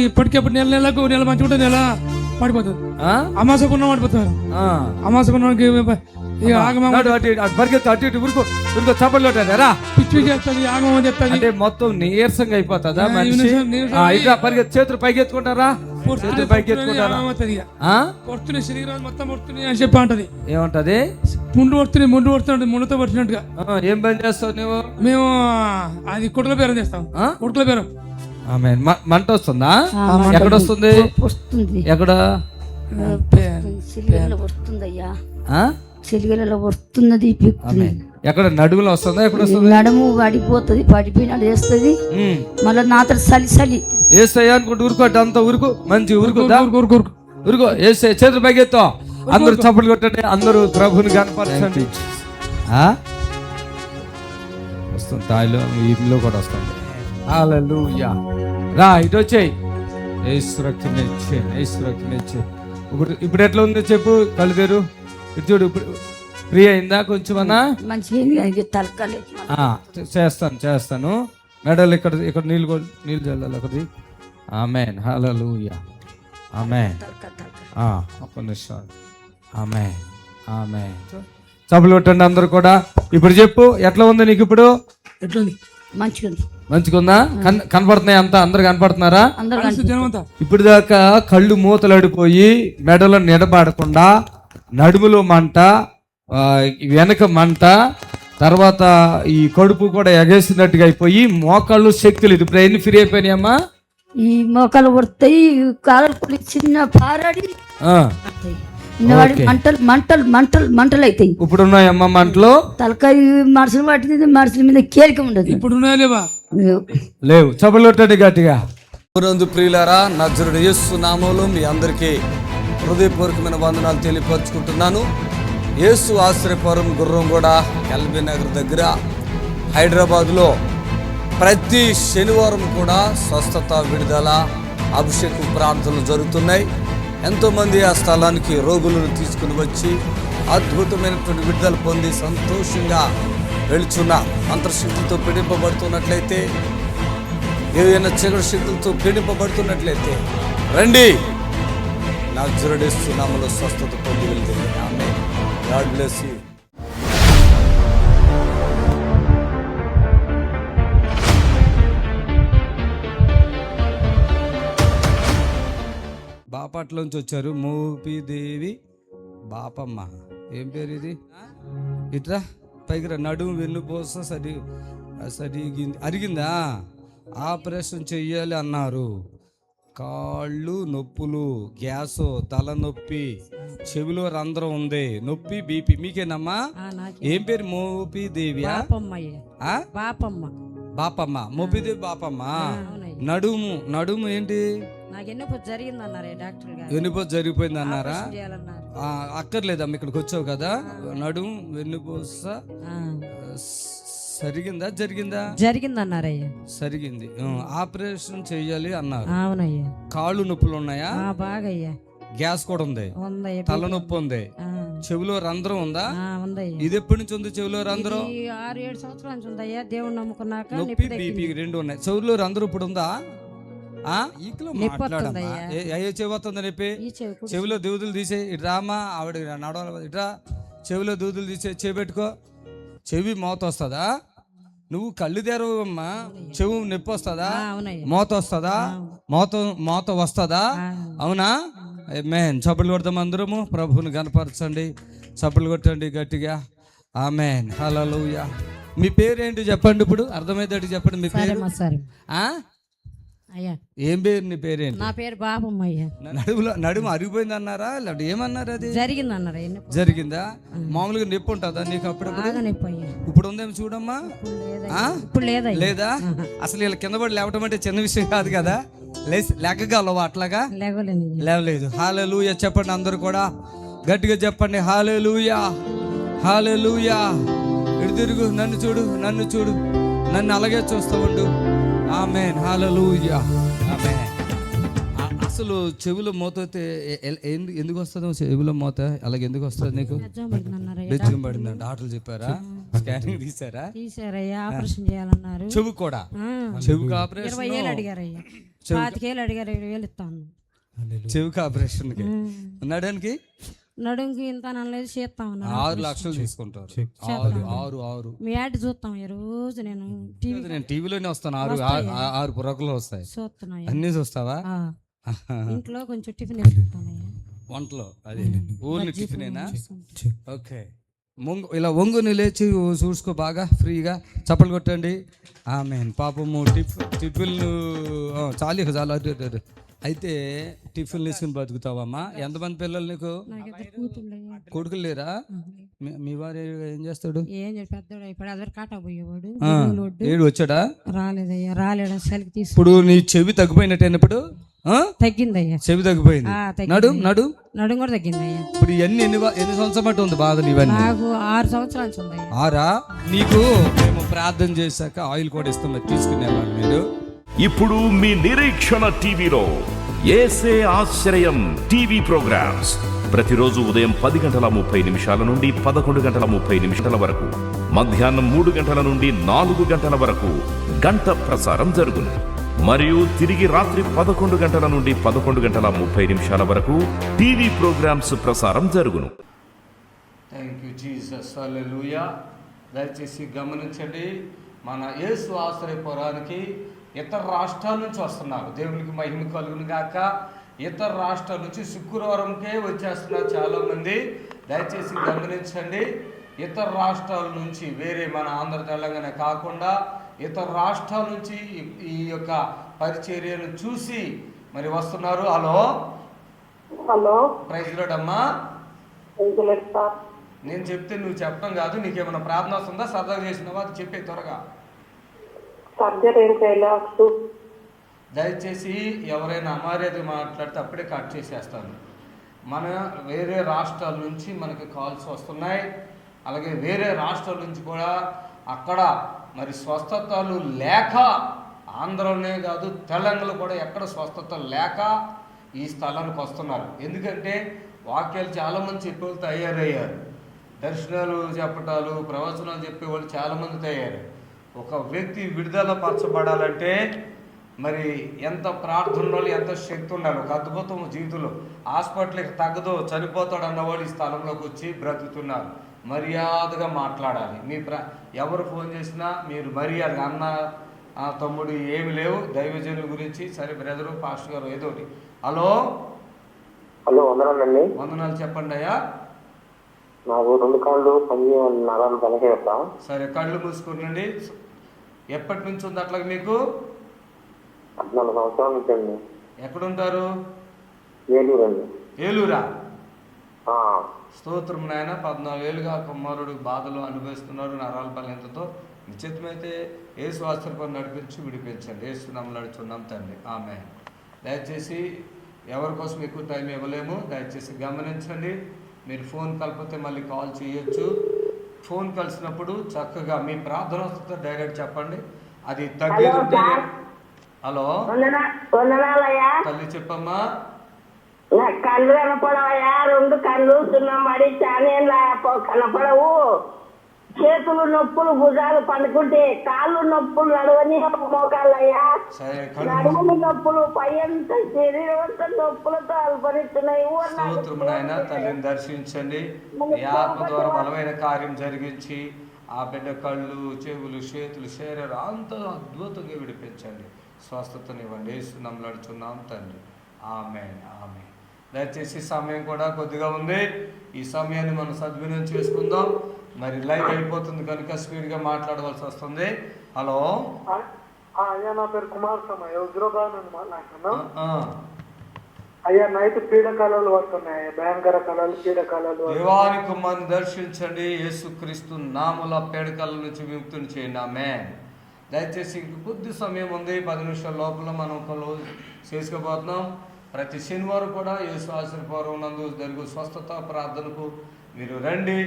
ఇప్పటికెప్పుడు నెల మంచి ఉంటే నెల పడిపోతుంది. అమాసకున్న పడిపోతారు. అమాసకున్నకి పరిగెత్తు, అటు ఇటు ఊరుకో చప్పట్లు పిచ్చి చేస్తుంది, ఆగమని చెప్తాది. అంటే మొత్తం నీరసంగా అయిపోతుందా మనిషి? ఇట్లా పరిగెత్తు, చేతులు పైకి ఎత్తుకుంటారా? పొడుతున్నాయి, శరీరాలు మొత్తం పొడుతున్నాయి అని చెప్పి అంటది. ఏమంటది? ముందు పడుతుంది, ముళ్ళతో పడుతున్నట్టుగా. ఏం పని చేస్తావు నువ్వు? మేము అది కుట్ల బేరం చేస్తాం. కుట్ల బేరం. మంట వస్తుందా? ఎక్కడ వస్తుంది? ఎక్కడ? సిలిగలలో వస్తుందయ్యా, ఆ? సిలిగలలో వస్తున్నది. ఆమేన్. ఎక్కడ నడుములో వస్తుందా? ఎక్కడ వస్తుంది? నడుము పడిపోతుంది, పడిపోయినట్టు చేస్తుంది. మళ్ళీ నాతో చలి చలి ఏసయ్య అనుకుంటూ ఊరుకోట అంతా ఊరుకు, మంచి ఊరుకుదా, ఊరుకో ఊరుకో. ఏసయ్య చేతులు పైకెత్తో, అందరూ చప్పట్లు కొట్టండి, అందరూ ప్రభుని కనపరచండి. ఆ? వస్తుంది తాయిలో, ఇంట్లో కూడా వస్తుంది. హల్లెలూయా. రా ఇటు వచ్చేయి. యేసు రక్తమే ఇచ్చే, యేసు రక్తమే ఇచ్చే. ఇప్పుడు ఎట్లా ఉందో చెప్పు, కళ్ళు తెరు, ఇటు చూడు. ఇప్పుడు ఫ్రీ అయిందా కొంచెం అన్నా? మంచిగా తలకాలి. చేస్తాను. మెడల్ ఇక్కడ నీళ్ళు చల్లాలి ఒకటి. ఆమేన్. హల్లెలూయా. ఆమేన్. ఒక్క నిమిషం. ఆమేన్. ఆమేన్. చప్పట్లు కొట్టండి అందరూ కూడా. ఇప్పుడు చెప్పు, ఎట్లా ఉంది నీకు ఇప్పుడు? ఎట్లుంది? మంచిగుందా? కనపడుతున్నాయి అంతా? అందరు కనపడుతున్నారా? జనమంతా ఇప్పుడు దాకా కళ్ళు మూతలడిపోయి మెడలో నిలబడకుండా నడుములో మంట, వెనక మంట, తర్వాత ఈ కడుపు కూడా ఎగేసినట్టుగా అయిపోయి మోకాళ్ళు శక్తి లేదు. ఇప్పుడు ఎన్ని ఫ్రీ అయిపోయినాయమ్మా? ఈ మోకాలు పడతాయి, కాలు చిన్న పారాడి మంటలు మంటలు మంటలు మంటలు అవుతాయి. ఇప్పుడు ఉన్నాయమ్మా మంటలు? తలకాయ మనుషులు పట్టింది, మనుషుల మీద కేలిక ఉండదు. ఇప్పుడు ఉన్నాయా లేవా? లేవు. చప్పలొట్టండి గట్టిగా. ప్రియులారా, నజరుడు యేసు నామములో మీ అందరికీ హృదయపూర్వకమైన వందనాలు తెలియపరుచుకుంటున్నాను. యేసు ఆశ్రయపురం గుర్రంగూడ ఎల్బీ నగర్ దగ్గర హైదరాబాద్లో ప్రతి శనివారం కూడా స్వస్థత, విడుదల, అభిషేకం ప్రార్థనలు జరుగుతున్నాయి. ఎంతోమంది ఆ స్థలానికి రోగులను తీసుకుని వచ్చి అద్భుతమైనటువంటి విడుదల పొంది సంతోషంగా వెళుచున్న, అంతర్శక్తులతో పీడింపబడుతున్నట్లయితే, ఏదైనా చీకటి శక్తులతో పీడింపబడుతున్నట్లయితే రండి, నజరేయుడు యేసు నామములో స్వస్థత పొంది వెళ్తుంది. ఆమేన్. God bless you. బాపట్లోంచి వచ్చారు. మోపిదేవి బాపమ్మ. ఏం పేరు ఇది? ఇట్రా పైకి రా. నడుము వెన్నుపోస అరిగిందా? ఆపరేషన్ చెయ్యాలి అన్నారు. కాళ్ళు నొప్పులు, గ్యాసు, తలనొప్పి, చెవిలో రంధ్రం ఉంది, నొప్పి, బీపీ. మీకేనమ్మా? ఏం పేరు? మోపిదేవి బాపమ్మ. మోపిదేవి బాపమ్మ. నడుము ఏంటి? వెన్నుపోస జరిగిపోయింది అన్నారా? అక్కర్లేదమ్మా, ఇక్కడికి వచ్చావు కదా. నడుము వెన్నుపోస జరిగిందా? జరిగిందన్నారయ్యా. జరిగింది. ఆపరేషన్ చెయ్యాలి అన్నారు. అవునయ్యా. కాళ్ళు నొప్పులు ఉన్నాయా? బాగయ్యా. గ్యాస్ కూడా ఉంది, తలనొప్పి ఉంది, చెవిలో రంధ్రం ఉందా? ఇది ఎప్పటి నుంచి ఉంది చెవిలో రంధ్రం? 6-7 సంవత్సరాల నుంచి ఉందయ్యా. దేవుడు నమ్ముకున్నాక నొప్పి, బీపీ రెండు ఉన్నాయి. చెవిలో రంధ్రం ఇప్పుడు ఉందా? అయ్యో చెబుతుంది నొప్పి. చెవిలో దూదులు తీసే. ఇటు రామా, ఆవిడ నడవాలి. ఇట్రా, చెవిలో దూదులు తీసే. చేపెట్టుకో. చెవి మోత వస్తుందా? నువ్వు కళ్ళు తెరవమ్మా, చెవు నొప్పి వస్తుందా? మోత వస్తుందా? మోత వస్తుందా? అవునా? ఆమేన్. చప్పట్లు కొడతాం అందరము. ప్రభువుని కనపరచండి. చప్పట్లు కొట్టండి గట్టిగా. ఆమేన్. హల్లెలూయా. మీ పేరేంటి చెప్పండి. ఇప్పుడు అర్థమైంది చెప్పండి. మీ పేరు? ఏం పేరు? నీ పేరేంటి? నా పేరు బాపమ్మ అయ్యా. నడుము అరిగిపోయింది అన్నారా? లేకపోతే ఏమన్నారు? అది జరిగిందన్నారా? జరిగిందా? మామూలుగా నొప్పి ఉంటుందా నీకు? అప్పుడు ఇప్పుడు ఉందేమో చూడమ్మా. లేదా? అసలు ఇలా కింద పడి లేవటం అంటే చిన్న విషయం కాదు కదా. లేకగలవా? అట్లాగా లేవలేదు. హల్లెలూయా చెప్పండి అందరూ కూడా గట్టిగా చెప్పండి. హల్లెలూయా, హల్లెలూయా. ఇటు తిరుగు, నన్ను చూడు, నన్ను అలాగే చూస్తూ ఉండు. ఆమేన్. హల్లెలూయా. ఆమేన్. అసలు చెవిలో మోత అయితే ఎందుకు వస్తుందో? చెవిలో మోత అలాగే ఎందుకు వస్తుంది నీకు? బెచ్చం పడిందా? డాక్టర్లు చెప్పారా? స్కానింగ్ తీసారా? ఆపరేషన్ చేయాలన్నారు. చెవి కూడా? చెవికి ఆపరేషన్ 20,000 అడిగారయ్యా. 25,000 అడిగారు. 20,000 ఇస్తాను. చెవికి ఆపరేషన్ నడానికి నడుంకి ఇంత అనలేదు. చేస్తాం 6 లక్షలు తీసుకుంటారు. 6 మీ యాడ్ చూస్తాం రోజు. నేను టీవీలోనే వస్తాను. 6 పురకులు వస్తాయి. చూస్తున్నా. అన్ని చూస్తావా? ఇంట్లో కొంచెం టిఫిన్ వేసుకుంటానయ్యా. వంటలో అది ఓన్లీ టిఫినేనా? ఓకే. ఇలా వంగుని లేచి చూసుకో బాగా ఫ్రీగా. చప్పలు కొట్టండి. ఆమేన్. పాపము టిఫిన్లు చాలు. అయితే టిఫిన్ తీసుకుని బతుకుతావమ్మా? ఎంతమంది పిల్లలు నీకు? నాకు ఇద్దరు కూతుళ్ళు అయ్యా. కొడుకులు లేరా? మీ వారు ఏం చేస్తాడు? ఏం చెప్పి పెద్దోడు అయిపోయాడు. అదివరకు కాటా పోయేవాడు. ఆ, లోడ్డు ఏడు వచ్చాడా? రాలేదయ్యా, రాలేడు. అసలుకి తీసు ఇప్పుడు నీ చెవి తగ్గిపోయినట్టేనప్పుడు తగ్గిందయ్యా. చెవి తగ్గిపోయింది. నడు నడు నడుం కూడా తగ్గిందయ్యా. ఇప్పుడు ఇవన్నీ ఎన్ని సంవత్సరం బట్టి ఉంది బాధలు ఇవన్నీ? నాకు 6 సంవత్సరాల నుంచి ఉందయ్యా. 6? నీకు మేము ప్రార్థన చేశాక ఆయిల్ కూడా ఇస్తాం, మరి తీసుకునేవాళ్ళు మీరు. ఇప్పుడు మీ నిరీక్షణ టీవీలో యేసే ఆశ్రయం టీవీ ప్రోగ్రామ్స్ ప్రతిరోజు ఉదయం 10:30 నుండి 11:30 వరకు, మధ్యాహ్నం 3 గంటల నుండి 4 గంటల వరకు గంట ప్రసారం జరుగును. మరియు తిరిగి రాత్రి 11 గంటల నుండి 11:30 వరకు టీవీ ప్రోగ్రామ్స్ ప్రసారం జరుగును. థ్యాంక్ యూ జీసస్, హల్లెలూయా. దయచేసి గమనించండి, మన యేసు ఆశ్రయపురానికి ఇతర రాష్ట్రాల నుంచి వస్తున్నారు. దేవునికి మహిమ కలుగును గాక. ఇతర రాష్ట్రాల నుంచి శుక్రవారంకే వచ్చేస్తున్నారు చాలామంది. దయచేసి గమనించండి, ఇతర రాష్ట్రాల నుంచి, వేరే మన ఆంధ్ర తెలంగాణ కాకుండా ఇతర రాష్ట్రాల నుంచి ఈ యొక్క పరిచర్యను చూసి మరి వస్తున్నారు. హలో హలో, ప్రైజ్ లార్డ్ అమ్మా. నేను చెప్తే నువ్వు చెప్పడం కాదు. నీకేమైనా ప్రార్థన వస్తుందా? సరదాగా చేసినావా? అది చెప్పే త్వరగా. సర్జరీ ఏం చేయలేదు. దయచేసి ఎవరైనా అమర్యాద మాట్లాడితే అప్పుడే కట్ చేసేస్తాను. మన వేరే రాష్ట్రాల నుంచి మనకి కాల్స్ వస్తున్నాయి. అలాగే వేరే రాష్ట్రాల నుంచి కూడా అక్కడ మరి స్వస్థతలు లేక, ఆంధ్రలోనే కాదు తెలంగాణలో కూడా ఎక్కడ స్వస్థత లేక ఈ స్థలానికి వస్తున్నారు. ఎందుకంటే వాక్యాలు చాలామంది చెప్పేవాళ్ళు తయారయ్యారు. దర్శనాలు చెప్పటాలు, ప్రవచనాలు చెప్పేవాళ్ళు చాలామంది తయారు. ఒక వ్యక్తి విడుదల పరచబడాలంటే మరి ఎంత ప్రార్థన ఉండాలి, ఎంత శక్తి ఉండాలి. ఒక అద్భుతం జీవితంలో. హాస్పిటల్కి తగ్గదు, చనిపోతాడు అన్నవాళ్ళు ఈ స్థలంలోకి వచ్చి బ్రతుకుతున్నారు. మర్యాదగా మాట్లాడాలి. ఎవరు ఫోన్ చేసినా మీరు మర్యాదగా, అన్న తమ్ముడు ఏమి లేవు, దైవజనుల గురించి. సరే బ్రదరు, పాస్టర్ గారు ఏదో ఒకటి. హలో హలో, వందనాలండి. వందనాలు, చెప్పండి అయ్యా. నాకు 2 కాళ్ళు నరాలు బలహీనత. సరే, కళ్ళు మూసుకునండి. ఎప్పటి నుంచి ఉంది అట్లాగే మీకు? 14 సంవత్సరాల నుంచి అండి. ఎక్కడుంటారు? ఏలూరు అండి. ఏలూరా? స్తోత్రం నాయన. 14 ఏళ్ళుగా కుమారుడు బాధలు అనుభవిస్తున్నారు నరాల బలహీనతతో. నిశ్చితమైతే యేసు ఆశ్రయం నడిపించి విడిపించండి. యేసు నామములో నడుచున్నాం తండ్రి, ఆమేన్. దయచేసి ఎవరి కోసం ఎక్కువ టైం ఇవ్వలేము. దయచేసి గమనించండి. మీరు ఫోన్ కలిపితే మళ్ళీ కాల్ చేయొచ్చు. ఫోన్ కలిసినప్పుడు చక్కగా మీ ప్రార్థన వస్తుందో డైరెక్ట్ చెప్పండి. అది తగ్గేది. హలో, తల్లి చెప్పమ్మా. కళ్ళు కనపడవయ్యా, 2 కళ్ళు సున్నం పడి చాలా కనపడవు. చేతులు నొప్పులు, భుజాలు పండుకుంటే, కాళ్ళు నొప్పులు, నడవని మోకాళ్ళయ్యా, నడుములు నొప్పులు, పై అంతా శరీరం అంతా నొప్పులతో అల్పరిస్తున్నాయి. తల్లిని దర్శించండి. ఈ ఆత్మ ద్వారా బలమైన కార్యం జరిగించి ఆ బిడ్డ కళ్ళు, చెవులు, చేతులు, శరీరం అంతా అద్భుతంగా విడిపించండి. స్వస్థతనివ్వండి. యేసు నామములో నడుచున్నాం తండ్రి, ఆమేన్, ఆమేన్. దయచేసి సమయం కూడా కొద్దిగా ఉంది. ఈ సమయాన్ని మనం సద్వినియోగం చేసుకుందాం. మరి లైవ్ అయిపోతుంది కనుక స్పీడ్గా మాట్లాడవలసి వస్తుంది. హలో అయ్యా, నా పేరు కుమార్ స్వామి, హైదరాబాద్ నుండి మాట్లాడుతున్నా. అయ్యా, నైట్ పీడకలలు వస్తున్నాయి, భయంకర కళలు, పీడకలలు. దేవాని కుమార్ని దర్శించండి. యేసుక్రీస్తు నామములో పీడకల నుంచి విముక్తిని చేయండి, ఆమేన్. దయచేసి ఇంక కొద్ది సమయం ఉంది. 10 నిమిషాల లోపల మనం క్లోజ్ చేసుకోబోతున్నాం. ప్రతి శనివారం కూడా యేసు ఆశ్రయపురం నందు జరుగు స్వస్థత ప్రార్థనకు మీరు రండి.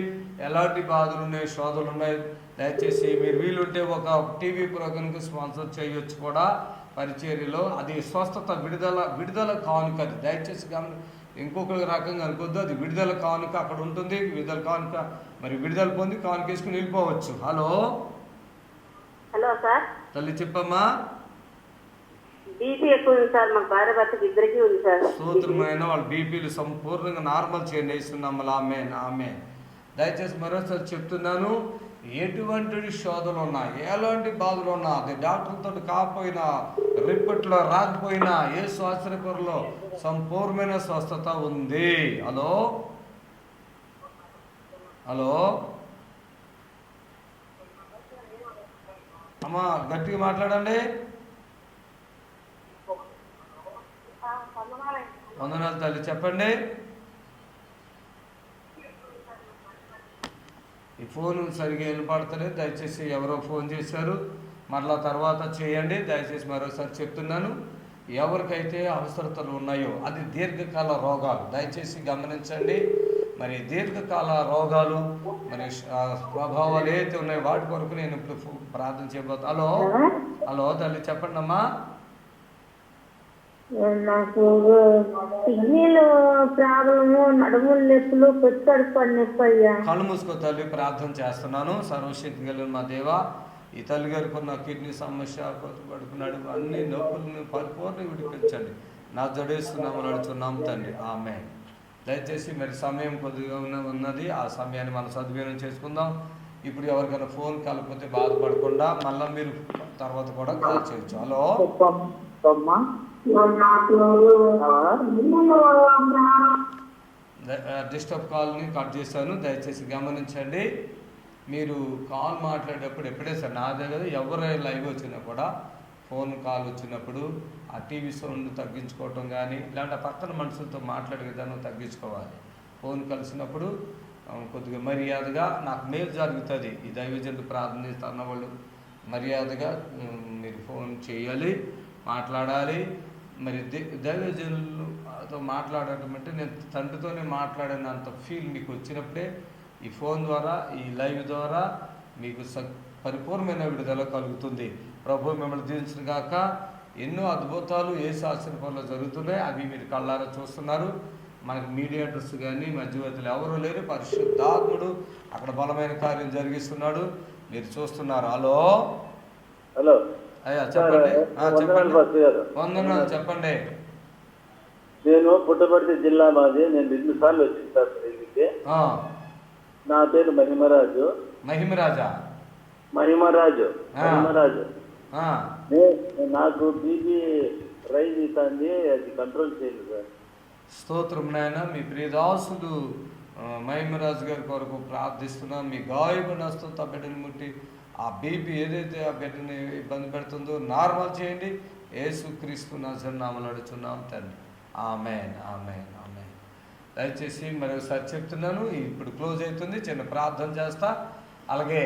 ఎలాంటి బాధలు ఉన్నాయి, శోధనలు ఉన్నాయి. దయచేసి మీరు వీలుంటే ఒక టీవీ ప్రోగ్రాంకి స్పాన్సర్ చేయొచ్చు కూడా పరిచర్యలో. అది స్వస్థత, విడుదల కానుక. అది దయచేసి ఇంకొక రకంగా అనుకోద్దు. అది విడుదల కానుక అక్కడ ఉంటుంది. విడుదల కానుక మరి విడుదల పొంది కానుక వేసుకుని వెళ్ళిపోవచ్చు. హలో హలో సార్, తల్లి చెప్పమ్మా. బీపీ ఎక్కువ ఉంది సార్, మా భార్య భర్తకి ఇద్దరికి ఉంది సార్. స్తోత్రమైన వాళ్ళ బీపీలు సంపూర్ణంగా నార్మల్ చేయండి. వేస్తున్నాము, ఆమేన్, ఆమేన్. దయచేసి మరోసారి చెప్తున్నాను, ఎటువంటి శోధనలు ఉన్నా, ఎలాంటి బాధలు ఉన్నా, అది డాక్టర్లతో కాకపోయినా, రిపోర్ట్లో రాకపోయినా, యేసు ఆశ్రయపురంలో సంపూర్ణమైన స్వస్థత ఉంది. హలో హలో అమ్మా, గట్టిగా మాట్లాడండి. వందనాలు తల్లి, చెప్పండి. ఈ ఫోన్ సరిగా వినపడతలేదు, దయచేసి ఎవరో ఫోన్ చేశారు, మరలా తర్వాత చేయండి. దయచేసి మరోసారి చెప్తున్నాను, ఎవరికైతే అవసరతలు ఉన్నాయో అది దీర్ఘకాల రోగాలు, దయచేసి గమనించండి. మరి దీర్ఘకాల రోగాలు మరి ప్రభావాలు ఏదైతే ఉన్నాయో వాటి కొరకు నేను ఇప్పుడు ప్రార్థన చేయబోతాను. హలో హలో తల్లి, చెప్పండి అమ్మా. నాకు కిడ్నీలు ప్రాబ్లము, నడుములు నొప్పులు, పెద్దడుపు నొప్పి అయ్యా. కళ్ళు మూసుకో తల్లి, ప్రార్థన చేస్తున్నాను. సర్వశక్తి కలిగిన మా దేవ, ఈ తల్లి గారికి ఉన్న కిడ్నీ సమస్య, కొత్తపడుకు నడుము అన్ని నొప్పులను పరిపూర్ణ విడిపించండి. నా జడేస్తున్నాము నడుచున్నాం తండ్రి, ఆమె. దయచేసి మరి సమయం కొద్దిగా ఉన్నది, ఆ సమయాన్ని మనం సద్వినియోగం చేసుకుందాం. ఇప్పుడు ఎవరికైనా ఫోన్ కలకపోతే బాధపడకుండా మళ్ళీ మీరు తర్వాత కూడా కాల్ చేయొచ్చు. హలో, డిస్టర్బ్ కాల్ని కట్ చేశాను, దయచేసి గమనించండి. మీరు కాల్ మాట్లాడేటప్పుడు ఎప్పుడే సార్ నా దగ్గర ఎవరు లైవ్ వచ్చినా కూడా ఫోన్ కాల్ వచ్చినప్పుడు ఆ టీవీ సౌండ్ తగ్గించుకోవటం కానీ ఇలాంటి పక్కన మనుషులతో మాట్లాడే విధానం తగ్గించుకోవాలి. ఫోన్ కలిసినప్పుడు కొద్దిగా మర్యాదగా నాకు మేలు జరుగుతుంది. ఈ దైవజనులు ప్రార్థన వాళ్ళు మర్యాదగా మీరు ఫోన్ చేయాలి, మాట్లాడాలి. మరి దైవజనులతో మాట్లాడటం అంటే నేను తండ్రితోనే మాట్లాడినంత ఫీల్ మీకు వచ్చినప్పుడే ఈ ఫోన్ ద్వారా, ఈ లైవ్ ద్వారా మీకు పరిపూర్ణమైన విడుదల కలుగుతుంది. ప్రభు మిమ్మల్ని దీవించిన గాక. ఎన్నో అద్భుతాలు యేసు ఆశీర్వాదంలో జరుగుతున్నాయి, అవి మీరు కళ్ళారా చూస్తున్నారు. మనకు మీడియేటర్స్ కానీ మధ్యవర్తులు ఎవరూ లేరు, పరిశుద్ధాత్ముడు అక్కడ బలమైన కార్యం జరిగిస్తున్నాడు, మీరు చూస్తున్నారు. హలో హలో అయ్యా చెప్పండి. చెప్పండి, వందనాలు, చెప్పండి. నేను పుట్టపర్తి జిల్లా మాది. నేను 2 సార్లు వచ్చింది సార్ ఇంటికి. నా పేరు మహిమరాజు. మహిమరాజా? మహిమరాజు. నాకు బీపీ రైజ్ అవుతుంది, అది కంట్రోల్ చేయండి సార్. స్తోత్రం నాయన. మీ ప్రియదాసులు మహిమరాజు గారి కొరకు ప్రార్థిస్తున్నాం. మీ గాయపడిన హస్తంతో ఆ బిడ్డని ముట్టి ఆ బీపీ ఏదైతే ఆ బిడ్డని ఇబ్బంది పెడుతుందో నార్మల్ చేయండి. యేసుక్రీస్తు నామములో అడుగుచున్నాం తండ్రి, ఆమేన్, ఆమేన్, ఆమేన్. దయచేసి మరొకసారి చెప్తున్నాను, ఇప్పుడు క్లోజ్ అవుతుంది, చిన్న ప్రార్థన చేస్తా. అలాగే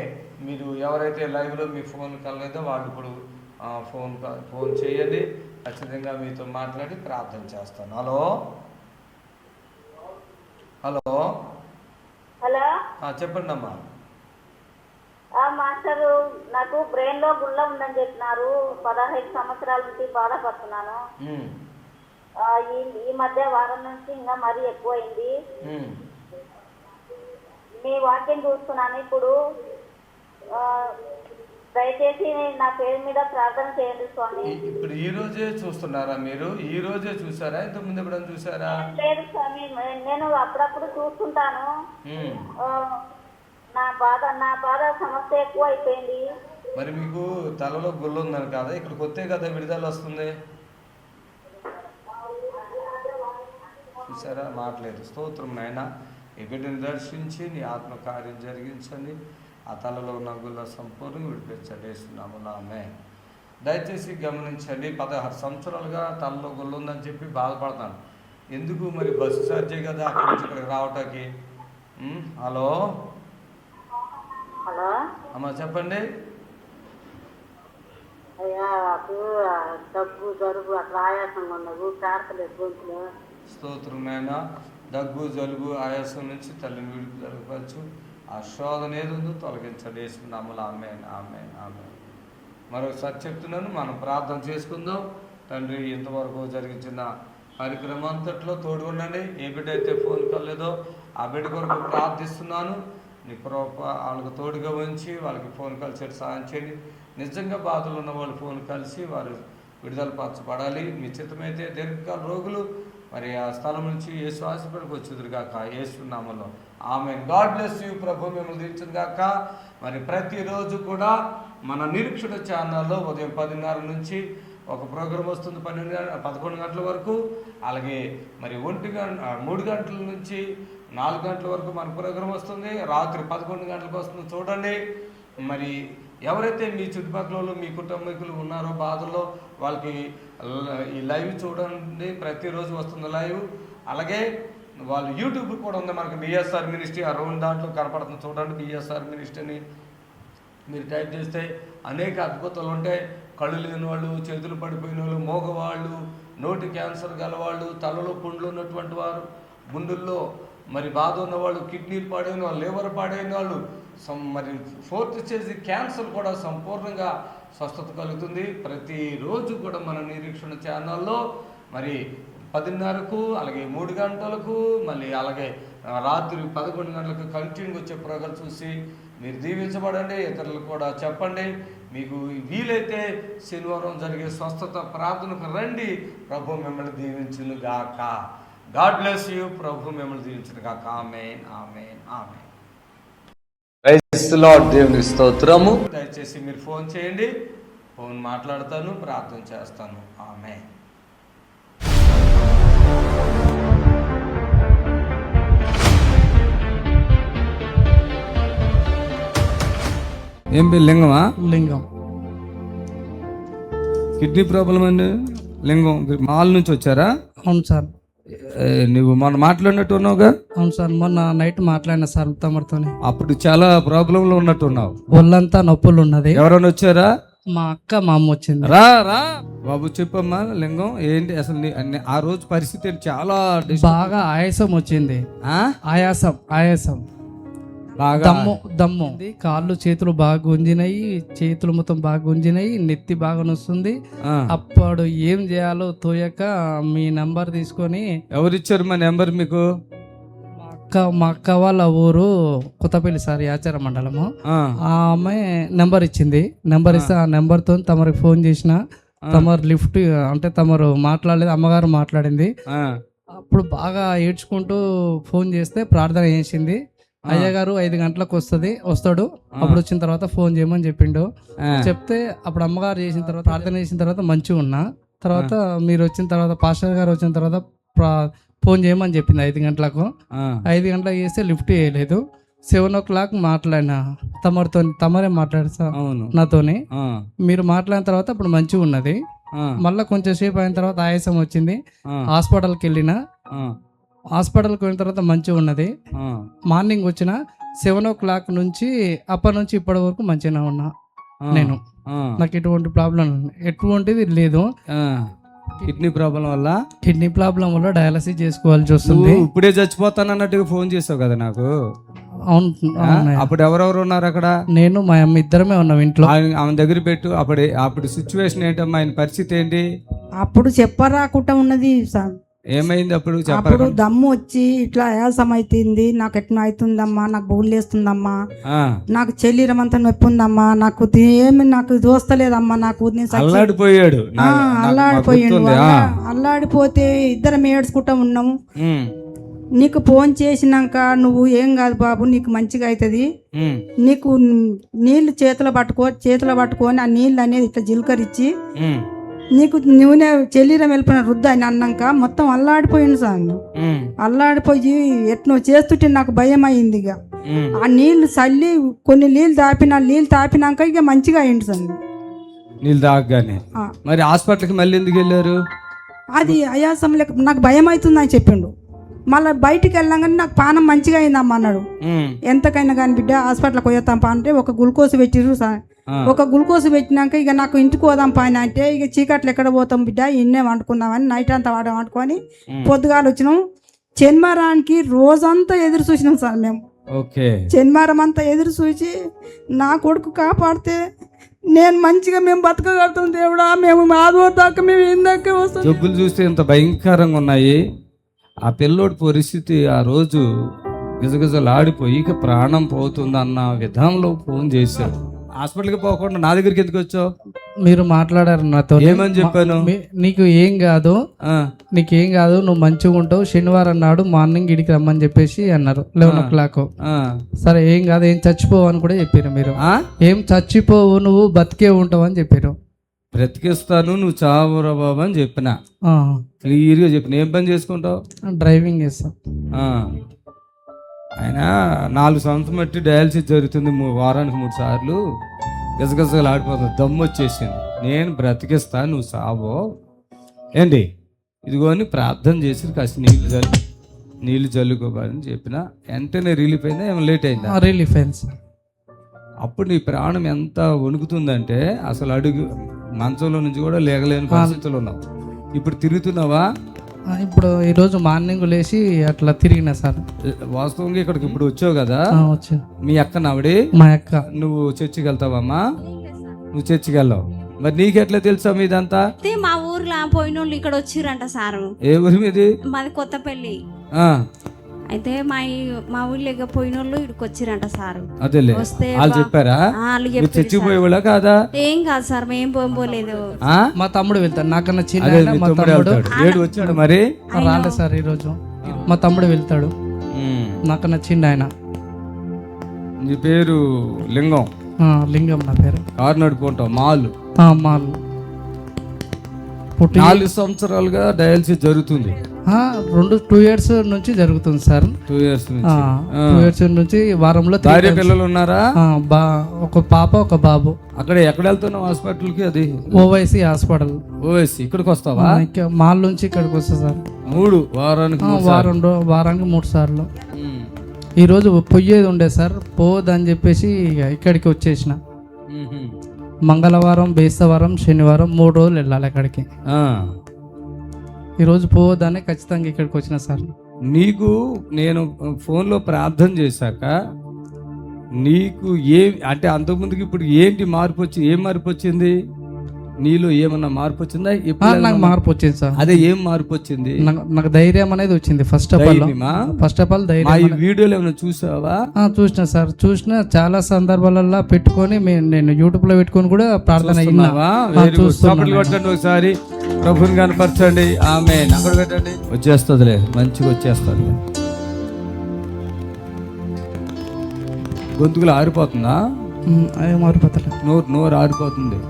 మీరు ఎవరైతే లైవ్లో మీ ఫోన్ కలలేదో వాళ్ళు ఇప్పుడు ఫోన్ చేయండి, ఖచ్చితంగా మీతో మాట్లాడి ప్రార్థన చేస్తాను. హలో హలో హలో, చెప్పండి అమ్మా. మాస్టరు, నాకు బ్రెయిన్ లో గుళ్ళ ఉందని చెప్పినారు. 15 సంవత్సరాల నుంచి బాధపడుతున్నాను. ఈ మధ్య వారం నుంచి ఇంకా మరీ ఎక్కువైంది. మీ వాక్యం చూస్తున్నాను ఇప్పుడు. దయచేసి నా పేరు మీద ప్రార్థన చేయండి స్వామి. ఇప్పుడు ఈ రోజే చూస్తున్నారా మీరు? ఈ రోజే చూసారా? ఇంతకుముందు ఎప్పుడైనా చూసారా? లేదు స్వామి, నేను అప్పుడప్పుడు చూస్తుంటాను. నా బాధ సమస్య ఎక్కువ అయిపోయింది. మరి మీకు తలలో గుళ్ళు ఉందని కదా, ఇక్కడికి వస్తే కదా విడుదల వస్తుంది. చూసారా? మాట్లేదు. స్తోత్రం నాయన. ఈ బిడ్డని దర్శించి నీ ఆత్మకార్యం జరిగించండి, ఆ తలలో ఉన్న గుళ్ళ సంపూర్ణంగా విడిపించండి యేసునామములో, ఆమేన్. దయచేసి గమనించండి, 16 సంవత్సరాలుగా తలలో గుళ్ళు ఉందని చెప్పి బాధపడతాను. ఎందుకు? మరి బస్సు ఛార్జే కదా అక్కడి నుంచి ఇక్కడికి రావటానికి. హలో హలో అమ్మా, చెప్పండి. అయ్యా, దగ్గు జలుబు అట్లా ఆయాసంగా ఉన్నది, కారతలేదు గొంతులు. స్తోత్రం నాయన. దగ్గు జలుబు ఆయాసం నుంచి తల్లిని విడుపు జరగవచ్చు. ఆ శోధన ఏది ఉందో తొలగించండి యేసునామములో, ఆమేన్, ఆమేన్, ఆమేన్. మరొకసారి చెప్తున్నాను, మనం ప్రార్థన చేసుకుందాం. తండ్రి, ఇంతవరకు జరిగించిన కార్యక్రమం అంతట్లో తోడు ఉండండి. ఏ బిడ్డ అయితే ఫోన్ కలలేదో ఆ బిడ్డ కొరకు ప్రార్థిస్తున్నాను. నీ కృప వాళ్ళకు తోడుగా ఉంచి వాళ్ళకి ఫోన్ కలిసి సాయం చేయండి. నిజంగా బాధలు ఉన్న వాళ్ళు ఫోన్ కలిసి వారు విడుదల పరచబడాలి. మీ చిత్తమైతే దీర్ఘకాల రోగులు మరి ఆ స్థలం నుంచి యేసు ఆశీర్వాదకు వచ్చేదురు గాక యేసునామములో, ఆమేన్. God bless you. ప్రభు మిమ్మల్ని దీవించును గాక. మరి ప్రతిరోజు కూడా మన నిరీక్షణ ఛానల్లో ఉదయం 10:30 నుంచి ఒక ప్రోగ్రాం వస్తుంది, 11 గంటల వరకు. అలాగే మరి 3 గంటల నుంచి 4 గంటల వరకు మన ప్రోగ్రాం వస్తుంది. రాత్రి 11 గంటలకు వస్తుంది, చూడండి. మరి ఎవరైతే మీ చుట్టుపక్కల మీ కుటుంబీకులు ఉన్నారో బాధల్లో, వాళ్ళకి ఈ లైవ్ చూడండి. ప్రతిరోజు వస్తుంది లైవ్. అలాగే వాళ్ళు యూట్యూబ్ కూడా ఉంది మనకి, బిఎస్ఆర్ మినిస్ట్రీ. అరౌండ్ దాంట్లో కనపడుతుంది చూడండి, బిఎస్ఆర్ మినిస్ట్రీ అని మీరు టైప్ చేస్తే అనేక అద్భుతాలు ఉంటాయి. కళ్ళు లేని వాళ్ళు, చేతులు పడిపోయిన వాళ్ళు, మోగవాళ్ళు, నోటి క్యాన్సర్ గలవాళ్ళు, తలలో పుండ్లు ఉన్నటువంటి వారు, గుండెల్లో మరి బాధ ఉన్నవాళ్ళు, కిడ్నీలు పాడైన వాళ్ళు, లివర్ పాడైన వాళ్ళు, మరి 4th స్టేజ్ క్యాన్సర్ కూడా సంపూర్ణంగా స్వస్థత కలుగుతుంది. ప్రతిరోజు కూడా మన నిరీక్షణ ఛానల్లో మరి 10:30కు, అలాగే 3 గంటలకు, మళ్ళీ అలాగే రాత్రి 11 గంటలకు కంటిన్యూ వచ్చే ప్రోగ్రాం చూసి మీరు దీవించబడండి. ఇతరులకు కూడా చెప్పండి. మీకు వీలైతే శనివారం జరిగే స్వస్థత ప్రార్థనకు రండి. ప్రభు మిమ్మల్ని దీవించును గాక. God bless you. ప్రభు మిమ్మల్ని దీవించును గాక. ఆమేన్, ఆమేన్, ఆమేన్. Praise the Lord. దేవుని స్తోత్రము. దయచేసి మీరు ఫోన్ చేయండి, ఫోన్ మాట్లాడతాను, ప్రార్థన చేస్తాను. ఆమేన్. ఏం లింగమా? లింగం. కిడ్నీ ప్రాబ్లం అండి. లింగం మాల్ నుంచి వచ్చారా? అవును సార్. నువ్వు మొన్న మాట్లాడినట్టు ఉన్నావుగా? అవును సార్, మొన్న నైట్ మాట్లాడిన సార్ తమరితో. అప్పుడు చాలా ప్రాబ్లంలో ఉన్నట్టున్నావు. ఒళ్ళంతా నొప్పులు ఉన్నది. ఎవరైనా వచ్చారా? మా అక్క, మా అమ్మ వచ్చింది. రా రా బాబు, చెప్పమ్మా. లింగం ఏంటి అసలు? ఆ రోజు పరిస్థితి చాలా బాగా ఆయాసం వచ్చింది. ఆయాసం బాగా దమ్ము. కాళ్ళు చేతులు బాగా గుంజినాయి, చేతులు మొత్తం బాగా గుంజినాయి, నెత్తి బాగా నొస్తుంది. అప్పుడు ఏం చేయాలో తోయక మీ నంబర్ తీసుకొని. ఎవరిచ్చారు మా నెంబర్ మీకు? మా అక్క వాళ్ళ ఊరు కొత్తపల్లి సార్, యాచార మండలము. ఆ అమ్మాయి నెంబర్ ఇచ్చింది. నెంబర్ ఇస్తే ఆ నెంబర్తో తమరికి ఫోన్ చేసిన. తమరు లిఫ్ట్ అంటే తమరు మాట్లాడలేదు, అమ్మగారు మాట్లాడింది. అప్పుడు బాగా ఏడ్చుకుంటూ ఫోన్ చేస్తే ప్రార్థన చేసింది. అయ్యగారు 5 గంటలకు వస్తాడు, అప్పుడు వచ్చిన తర్వాత ఫోన్ చేయమని చెప్పిండు. చెప్తే అప్పుడు అమ్మగారు చేసిన తర్వాత, ప్రార్థన చేసిన తర్వాత మంచిగా ఉన్నా. తర్వాత మీరు వచ్చిన తర్వాత, పాస్టర్ గారు వచ్చిన తర్వాత ఫోన్ చేయమని చెప్పింది 5 గంటలకు. 5 గంటలకు చేస్తే లిఫ్ట్ చేయలేదు. 7 o'clock మాట్లాడినా తమరితో. తమరే మాట్లాడు సార్ నాతోని. మీరు మాట్లాడిన తర్వాత అప్పుడు మంచిగా ఉన్నది. మళ్ళీ కొంచెం సేపు అయిన తర్వాత ఆయాసం వచ్చింది. హాస్పిటల్కి వెళ్ళిన. హాస్పిటల్కి వెళ్ళిన తర్వాత మంచిగా ఉన్నది. మార్నింగ్ వచ్చిన 7 o'clock నుంచి అప్పటి నుంచి ఇప్పటి వరకు మంచిగా ఉన్నా నేను. నాకు ఎటువంటి ప్రాబ్లం ఎటువంటిది లేదు. కిడ్నీ ప్రాబ్లం వల్ల డయాలసిస్ చేసుకోవాల్సి వస్తుంది. ఇప్పుడే చచ్చిపోతాను అన్నట్టుగా ఫోన్ చేసావు కదా నాకు. అవును. అప్పుడు ఎవరెవరు ఉన్నారు అక్కడ? నేను, మా అమ్మ ఇద్దరమే ఉన్నాం ఇంట్లో. ఆమె దగ్గర పెట్టు. అప్పుడు సిచ్యువేషన్ ఏంటమ్మా? ఆయన పరిస్థితి ఏంటి? అప్పుడు చెప్పరాకుండా ఉన్నది సార్. ఏమైంది అప్పుడు? అప్పుడు దమ్ము వచ్చి ఇట్లా ఆయాసం అవుతుంది, నాకు ఎట్లా అవుతుందమ్మా, నాకు బౌలేస్తుందమ్మా, నాకు శరీరం అంతా నొప్పి ఉందమ్మా, నాకు ఏమి నాకు దోస్తలేదమ్మా, నాకు అల్లాడిపోయాడు. అల్లాడిపోతే ఇద్దరం ఏడ్చుకుంటా ఉన్నాము. నీకు ఫోన్ చేసినాక నువ్వు ఏం కాదు బాబు, నీకు మంచిగా అవుతుంది, నీకు నీళ్లు చేతిలో పట్టుకొని ఆ నీళ్ళు అనేది ఇట్లా జిలకరించి నీకు నూనె శరీరం వెళ్ళిపోయిన రుద్ద అని అన్నాక మొత్తం అల్లాడిపోయింది సార్. అల్లాడిపోయి ఎట్నో చేస్తుంటే నాకు భయం అయింది. ఇక ఆ నీళ్లు చల్లి కొన్ని నీళ్ళు తాపినాక ఇక మంచిగా అయింది సార్. నీళ్ళు తాగగానే మరి హాస్పిటల్కి మళ్ళీ ఎందుకు వెళ్ళారు? అది ఆయాసం లేక నాకు భయం అవుతుంది అని చెప్పిండు. మళ్ళీ బయటికి వెళ్ళాగానే నాకు పానం మంచిగా అయిందమ్మా అన్నాడు. ఎంతకైనా కానీ బిడ్డ హాస్పిటల్కి పోయేద్దాంపా అంటే ఒక గ్లూకోజ్ పెట్టిరు సార్. ఒక గ్లూకోజ్ పెట్టినాక ఇక నాకు ఇంటికి పోదాం పైన అంటే ఇక చీకట్లు ఎక్కడ పోతాం బిడ్డ, ఇన్నే వండుకుందామని నైట్ అంతా వండుకొని పొద్దుగాలు వచ్చినాం. శనివారానికి రోజంతా ఎదురు చూసినాం సార్ మేము. శనివారం అంతా ఎదురు చూసి నా కొడుకు కాపాడితే నేను మంచిగా మేము బతకగలుగుతాం దేవుడా. మేము ఆదివారం దాకా మేము ఇందాకే వస్తాం. జబ్బులు చూస్తే ఇంత భయంకరంగా ఉన్నాయి. ఆ పిల్లోడి పరిస్థితి ఆ రోజు గిజగిజలాడిపోయి ఇక ప్రాణం పోతుందన్న విధంలో ఫోన్ చేశాడు. హాస్పిటల్కి పోకుండా నా దగ్గరికి ఎందుకు వచ్చావు? మీరు మాట్లాడారు నాతో. ఏమని చెప్పాను? నీకు ఏం కాదు, నువ్వు మంచిగా ఉంటావు, శనివారం నాడు మార్నింగ్ ఇడికి రమ్మని చెప్పేసి అన్నారు 11 o'clock. సరే ఏం కాదు, ఏం చచ్చిపోవు అని కూడా చెప్పారు మీరు. ఏం చచ్చిపోవు, నువ్వు బతికే ఉంటావు అని చెప్పారు. బ్రతికిస్తాను, నువ్వు చావురా బాబు అని చెప్పిన. క్లియర్గా చెప్పిన. ఏం పని చేసుకుంటావు? డ్రైవింగ్ చేస్తా. ఆయన 4 సంవత్సరం బట్టి డయాలసిస్ జరుగుతుంది, వారానికి 3 సార్లు. గజగజలు ఆడిపోతుంది, దమ్ము వచ్చేసింది. నేను బ్రతికిస్తా, నువ్వు సావో ఏంటి, ఇదిగోని ప్రార్థన చేసి కాస్త నీళ్ళు చల్లుకోవాలని చెప్పిన వెంటనే రిలీఫ్ అయిందా, ఏమైనా లేట్ అయిందా? రిలీఫ్ అయింది సార్. అప్పుడు నీ ప్రాణం ఎంత వణుకుతుందంటే అసలు అడుగు మంచంలో నుంచి కూడా లేగలేని పరిస్థితులు ఉన్నావు. ఇప్పుడు తిరుగుతున్నావా? ఇప్పుడు ఈరోజు మార్నింగ్ లేచి అట్లా తిరిగినా సార్. వాస్తవంగా ఇక్కడికి ఇప్పుడు వచ్చావు కదా, వచ్చాను. మీ అక్క నావిడి? మా అక్క. నువ్వు చర్చికి వెళ్తావమ్మా? నువ్వు చర్చికి వెళ్ళావు, మరి నీకెట్లా తెలుసా మీదంతా? మా ఊర్లో పోయిన వాళ్ళు ఇక్కడ వచ్చిరంట సారు. ఏ ఊరి మీది? మాది కొత్తపల్లి. అయితే మా ఊళ్ళో పోయిన వాళ్ళు ఇక్కడికి వచ్చిరంట సారు. అదేలే, వస్తే వాళ్ళు చెప్పారా? చర్చికి పోయేవాళ్ళ కాదా? ఏం కాదు సార్, మేము పోలేదు. మా తమ్ముడు వెళ్తాడు, నాకన్నా చిన్న మా తమ్ముడు. ఏడు వచ్చాడు మరి? రాలే సార్ ఈరోజు. మా తమ్ముడు వెళ్తాడు, నాకన్నా చిన్న ఆయన. నీ పేరు లింగం? లింగం నా పేరు. కారు నడుపుకుంటావు? మాలు 4 సంవత్సరాలుగా డయాలసిస్ జరుగుతుంది. 2 years నుంచి జరుగుతుంది సార్. 2 years 2 years నుంచి వారంలో భార్య పిల్లలు ఉన్నారా? ఒక పాప ఒక బాబు. అక్కడ ఎక్కడ వెళ్తున్నావు హాస్పిటల్కి? అది ఓవైసీ హాస్పిటల్. ఓవైసీ. ఇక్కడికి వస్తావా? మాల్ నుంచి ఇక్కడికి వస్తా సార్. 3 వారానికి 3 సార్లు. ఈరోజు పొయ్యేది ఉండే సార్, పోదని చెప్పేసి ఇక్కడికి వచ్చేసిన. మంగళవారం, బేస్తవారం, శనివారం 3 రోజులు వెళ్ళాలి అక్కడికి. ఈరోజు పోవద్దని ఖచ్చితంగా ఇక్కడికి వచ్చిన సార్. నీకు నేను ఫోన్లో ప్రార్థన చేశాక నీకు అంటే అంతకుముందుకి ఇప్పుడు ఏంటి మార్పు వచ్చింది? ఏం మార్పు వచ్చింది నీలో? ఏమన్నా మార్పు వచ్చిందా? నాకు మార్పు వచ్చింది సార్. అదే ఏం మార్పు వచ్చింది? నాకు ధైర్యం అనేది వచ్చింది. ఫస్ట్ ఆఫ్ ఆల్ ధైర్యం. ఈ వీడియోలు ఏమైనా చూసావా? చూసిన సార్, చూసిన చాలా సందర్భాలలో పెట్టుకొని నేను యూట్యూబ్ లో పెట్టుకొని కూడా ప్రార్థన కొట్టండి ఒకసారి, ప్రభుని కనపరచండి. ఆమె అక్కడ పెట్టండి. వచ్చేస్తుందిలే, మంచిగా వచ్చేస్తుంది. గొంతుకులు ఆరిపోతుందా? ఆరిపోతలే, నోరు ఆరిపోతుంది.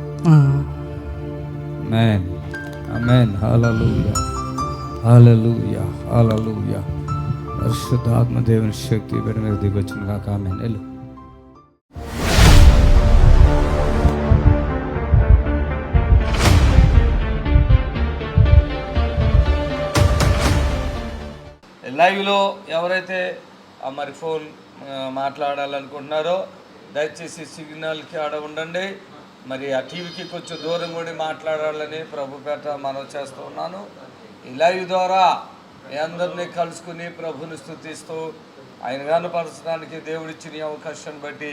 ఆమేన్, ఆమేన్, హల్లెలూయా, హల్లెలూయా, హల్లెలూయా. పరిశుద్ధాత్మ దేవుని శక్తి బిడ్డ మీద దిగొచ్చిన కాక. ఆమేన్. వెళ్ళు. లైవ్లో ఎవరైతే మరి ఫోన్ మాట్లాడాలనుకుంటున్నారో దయచేసి సిగ్నల్కి ఆడ ఉండండి. మరి ఆ టీవీకి కొంచెం దూరం కూడా మాట్లాడాలని ప్రభుపేట మనవి చేస్తూ ఉన్నాను. ఈ లైవ్ ద్వారా మీ అందరినీ కలుసుకుని ప్రభుని స్తుతిస్తూ ఆయన కనపరచడానికి దేవుడిచ్చిన అవకాశాన్ని బట్టి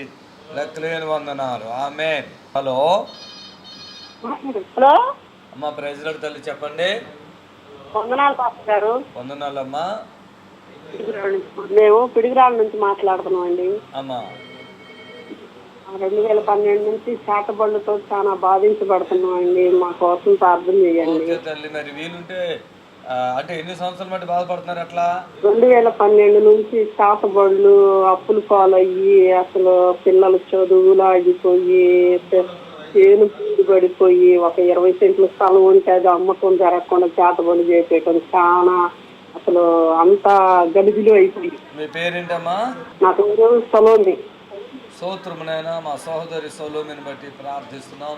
లెక్కలేని వందనాలు. ఆమేన్. హలో అమ్మా, ప్రెసిడెంట్ తల్లి చెప్పండి. వందనాలు పాస్టర్ గారు. వందనాలమ్మా. మేము పిడుగురాళ్ళ నుంచి మాట్లాడుతున్నాం అండి. అమ్మా, 2012 నుంచి చేతబడులతో చాలా బాధించబడుతున్నాం అండి. మా కోసం ప్రార్థన చేయండి తల్లి. మరి వీలుంటే అంటే ఎన్ని సంవత్సరాల బట్టి బాధపడుతున్నారు అట్లా? 2012 నుంచి చేతబడులు, అప్పులు పాలయ్యి, అసలు పిల్లల చదువులు ఆగిపోయి, చేను పడిపోయి, ఒక 20 సెంట్ల స్థలం ఉంటే అది అమ్మకం జరగకుండా చేతబడులు చేసేయటం, చాలా అసలు అంతా గలిబిలి అయిపోయింది. మీ పేరేంటమ్మా? నా పేరు సలోమి. స్తోత్రమునైనా మా సహోదరి సలోమిని బట్టి ప్రార్థిస్తున్నాం.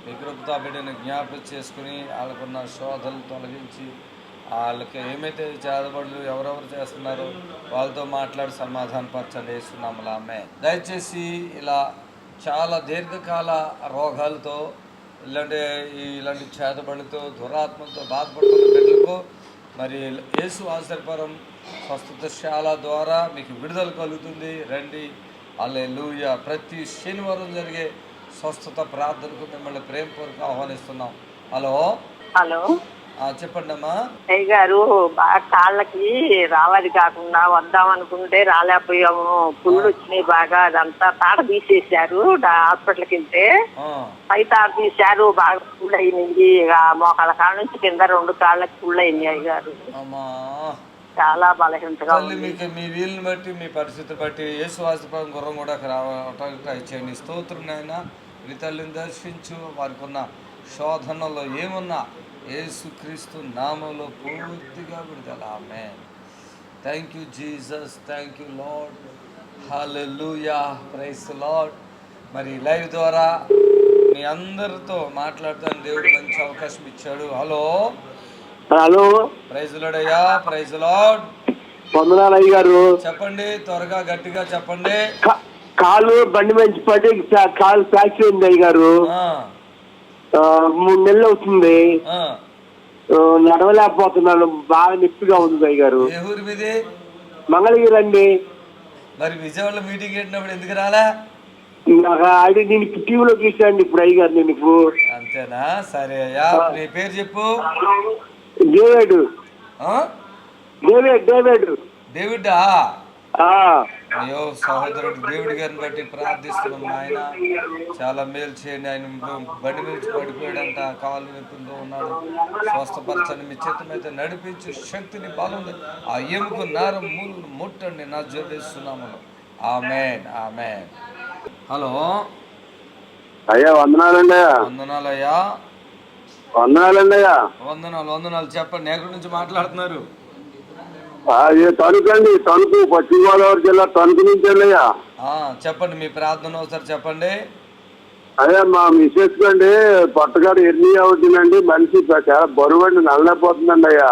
మీ కృపతో బిడ్డను జ్ఞాపకం చేసుకుని వాళ్ళకున్న శోధనలు తొలగించి వాళ్ళకి ఏమైతే చేతబడులు ఎవరెవరు చేస్తున్నారో వాళ్ళతో మాట్లాడి సమాధానపరచండి వేస్తున్నాములా. ఆమె దయచేసి ఇలా చాలా దీర్ఘకాల రోగాలతో ఇలాంటి చేతబడులతో దురాత్మలతో బాధపడుతున్న బిడ్డలకు మరి యేసు ఆశ్చర్యపరం స్వస్థతశాల ద్వారా మీకు విడుదల కలుగుతుంది. రండి. హల్లెలూయా. ప్రతి శనివారం జరిగే స్వస్థత ప్రార్థనకు మిమ్మల్ని ప్రేమపూర్వక ఆహ్వానిస్తున్నాం. హలో చెప్పండి అమ్మా. అయ్య గారు, బాగా కాళ్ళకి రావాలి కాకుండా వద్దాం అనుకుంటే రాలేకపోయాము. పుళ్ళు వచ్చినాయి బాగా, అదంతా తాట తీసేసారు. హాస్పిటల్కి వెళ్తే పై తాట తీశారు, బాగా పుళ్ళు అయినాయి. మోకాళ్ళ కాళ్ళ నుంచి కింద 2 కాళ్ళకి పుళ్ళు అయినాయి. అయ్య గారు చాలా బలహీనతగా మీకు మీ వీలుని బట్టి మీ పరిస్థితిని బట్టి యేసువాసపరం గుర్రం కూడా రావటానికి చేయండి. స్తోత్రం నాయనా. మీ తల్లిని దర్శించు. వారికి ఉన్న శోధనలో ఏమున్నా యేసుక్రీస్తు నామంలో పూర్తిగా విడుదల. ఆమేన్. Thank you Jesus. Thank you Lord. హల్లెలూయా. Praise the Lord. మరి లైవ్ ద్వారా మీ అందరితో మాట్లాడతాను. దేవుడు మంచి అవకాశం ఇచ్చాడు. హలో హలో, ప్రైజ్ లార్డ్ అయ్యా, ప్రైజ్ లార్డ్. వందనాలు అయ్య గారు. చెప్పండి, త్వరగా గట్టిగా చెప్పండి. కాలు బండి మంచి పడి కాలు ఫ్రాక్చర్ అయింది అయ్య గారు. 3 నెలలు అవుతుంది. నడవలేకపోతున్నాను, బాగా నొప్పిగా ఉంది అయ్య గారు. ఏ ఊరి మీది? మంగళగిరి అండి. మరి విజయవాడలో మీటింగ్ పెట్టినప్పుడు ఎందుకు రాలా? నాకు అది నేను టీవీలో చూసాను ఇప్పుడు అయ్య గారు. నేను ఇప్పుడు అంతేనా? సరే అయ్యా, నీ పేరు చెప్పు. డేవిడ్. డేవిడ్. డేవిడా? అయ్యో సహోదరుడు డేవిడ్ గారిని బట్టి ప్రార్థిస్తున్నాం. ఆయన చాలా మేలు చేయండి. ఆయన బండి నుంచి పడిపోయాడంట, కాలు నొప్పితో ఉన్నాడు. స్వస్థపరచని మీ చేతమైతే నడిపించి శక్తిని బలం ఆ ఎముక నరం మూలను ముట్టండి నా జోడిస్తున్నాము. ఆమేన్, ఆమేన్. హలో అయ్యా, వందనాలండి. వందనాలయ్యా. వందనాలు. చెప్పండి, ఎక్కడి నుంచి మాట్లాడుతున్నారు? తణుకండి, తణుకు, పశ్చిమ గోదావరి జిల్లా తణుకు నుంచి అయ్యా. చెప్పండి, మీ ప్రార్థన ఒకసారి చెప్పండి. అదే మా మిసెస్ కండి పొట్టగాడు ఎర్నీ అవుతుందండి. మనిషి చాలా బరువు అండి, నల్లపోతుందండి అయ్యా.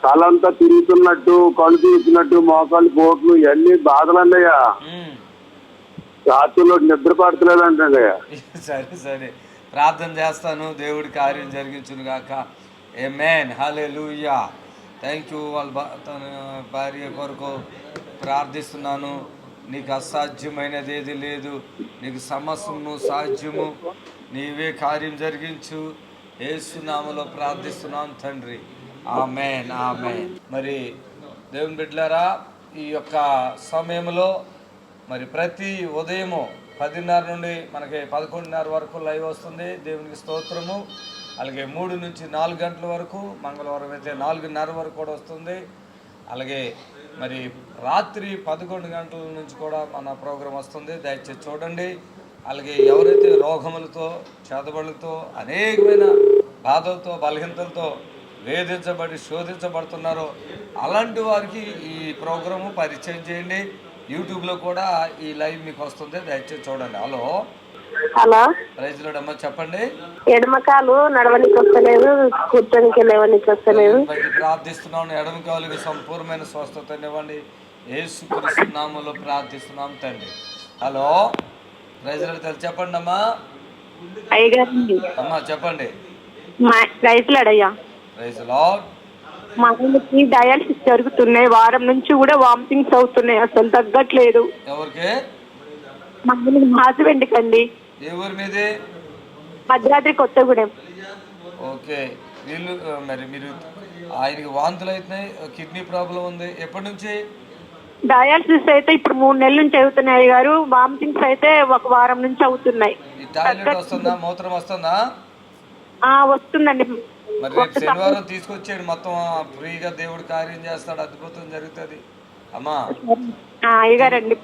తలంతా తిరుగుతున్నట్టు, కళ్ళు తిరుగుతున్నట్టు, మోకాళ్ళు పోట్లు ఇవన్నీ బాధలండి అయ్యా. రాత్రుల్లో నిద్ర పడతలేదండి. సరే ప్రార్థన చేస్తాను. దేవుడి కార్యం జరిగించును గాక. ఆమేన్, హల్లెలూయా. Thank you. తన భార్య కొరకు ప్రార్థిస్తున్నాను. నీకు అసాధ్యమైనది ఏది లేదు, నీకు సమస్తము సాధ్యము. నీవే కార్యం జరిగించు. యేసు నామములో ప్రార్థిస్తున్నాను తండ్రి. ఆమేన్, ఆమేన్. మరి దేవుని బిడ్డలారా, ఈ యొక్క సమయంలో మరి ప్రతి ఉదయము 10:30 నుండి మనకి 11:30 వరకు లైవ్ వస్తుంది. దేవునికి స్తోత్రము. అలాగే 3 నుంచి 4 గంటల వరకు, మంగళవారం అయితే 4:30 వరకు కూడా వస్తుంది. అలాగే మరి రాత్రి 11 గంటల నుంచి కూడా మన ప్రోగ్రాం వస్తుంది. దయచేసి చూడండి. అలాగే ఎవరైతే రోగములతో, చేతబడులతో, అనేకమైన బాధలతో, బలహీనతలతో వేధించబడి శోధించబడుతున్నారో అలాంటి వారికి ఈ ప్రోగ్రాము పరిచయం చేయండి. యూట్యూబ్లో కూడా ఈ లైవ్ మీకు వస్తుంది. దయచేసి చూడండి. హలో ప్రైజ్ లార్డ్ అమ్మ, చెప్పండి. ఎడమకాలు నడవనికి వస్తలేదు, కూర్చొనికి లేవనికి వస్తలేదు. బట్టి ప్రార్థిస్తున్నాను. ఎడమకాలుకి సంపూర్ణమైన స్వస్థతనివ్వండి. యేసుక్రీస్తు నామములో ప్రార్థిస్తున్నాం తండ్రి. హలో ప్రైజ్ లార్డ్, చెప్పండి అమ్మా. అమ్మా చెప్పండి. ప్రైజ్ లార్డ్ అయ్యా. Praise lord. మా ఆయనకి డయాలసిస్ జరుగుతున్నాయి. వారం నుంచి కూడా వామిటింగ్స్ అవుతున్నాయి, అసలు తగ్గట్లేదు. ఎవరికి? మా హస్బెండ్ కండి. ఏ ఊరి మీది? భద్రాద్రి కొత్తగూడెం. ఓకే. వీళ్ళు మరి మీరు ఆయనకి వాంతులు అవుతున్నాయి, కిడ్నీ ప్రాబ్లం ఉంది. ఎప్పటి నుంచి? డయాలసిస్ అయితే ఇప్పుడు 3 నెలల నుంచి అవుతున్నాయి గారు. వామిటింగ్స్ అయితే 1 వారం నుంచి అవుతున్నాయి. ఈ టాయిలెట్ వస్తుందా, మూత్రం వస్తుందా? వస్తుందండి. మరి రేపు శనివారం తీసుకొచ్చేయండి, మొత్తం ఫ్రీగా దేవుడు కార్యం చేస్తాడు, అద్భుతం జరుగుతుంది. అమ్మా అయ్యగారండి,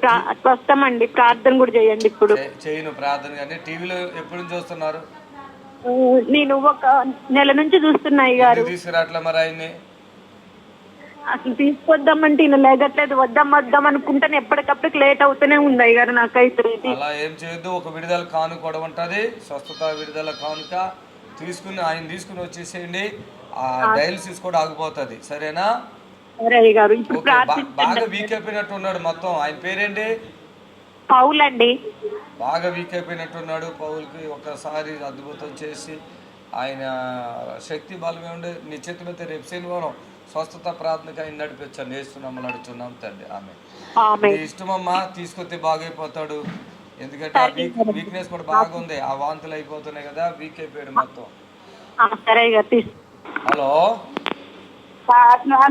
వస్తామండి. ప్రార్థన కూడా చేయండి. ఇప్పుడు చేయను ప్రార్థన. కానీ టీవీలో ఎప్పటి నుంచి చూస్తున్నారు? నేను 1 నెల నుంచి చూస్తున్నా అయ్యగారు. తీసుకురాట్లే మరి ఆయన్ని? అసలు తీసుకొద్దామంటే ఈయన లేగట్లేదు. వద్దాం అనుకుంటాను, ఎప్పటికప్పుడు లేట్ అవుతూనే ఉంది అయ్యగారు. నాకైతే అలా ఏం చేయొద్దు. ఒక విడుదల కానుక కూడా ఉంటుంది, స్వస్థత విడుదల కానుక తీసుకుని ఆయన తీసుకుని వచ్చేసేయండి. ఆ డయాలసిస్ కూడా ఆగిపోతుంది. సరేనా? బాగా వీక్ అయిపోయినట్టు ఉన్నాడు మొత్తం. ఆయన పేరేంటి? పౌల్ అండి. బాగా వీక్ అయిపోయినట్టున్నాడు. పౌల్కి ఒకసారి అద్భుతం చేసి ఆయన శక్తి బలమే ఉండి నీ చేతులైతే రేపు శనివారం స్వస్థత ప్రార్థనకి ఆయన నడిపించాను. వేస్తున్నాము, నడుచున్నాం తండ్రి. ఆమె ఇష్టమమ్మా, తీసుకొస్తే బాగైపోతాడు. ఎందుకంటే వీక్నెస్ కూడా బాగుంది. ఆ వాంతులు అయిపోతున్నాయి కదా, వీక్ అయిపోయాడు మొత్తం. హలో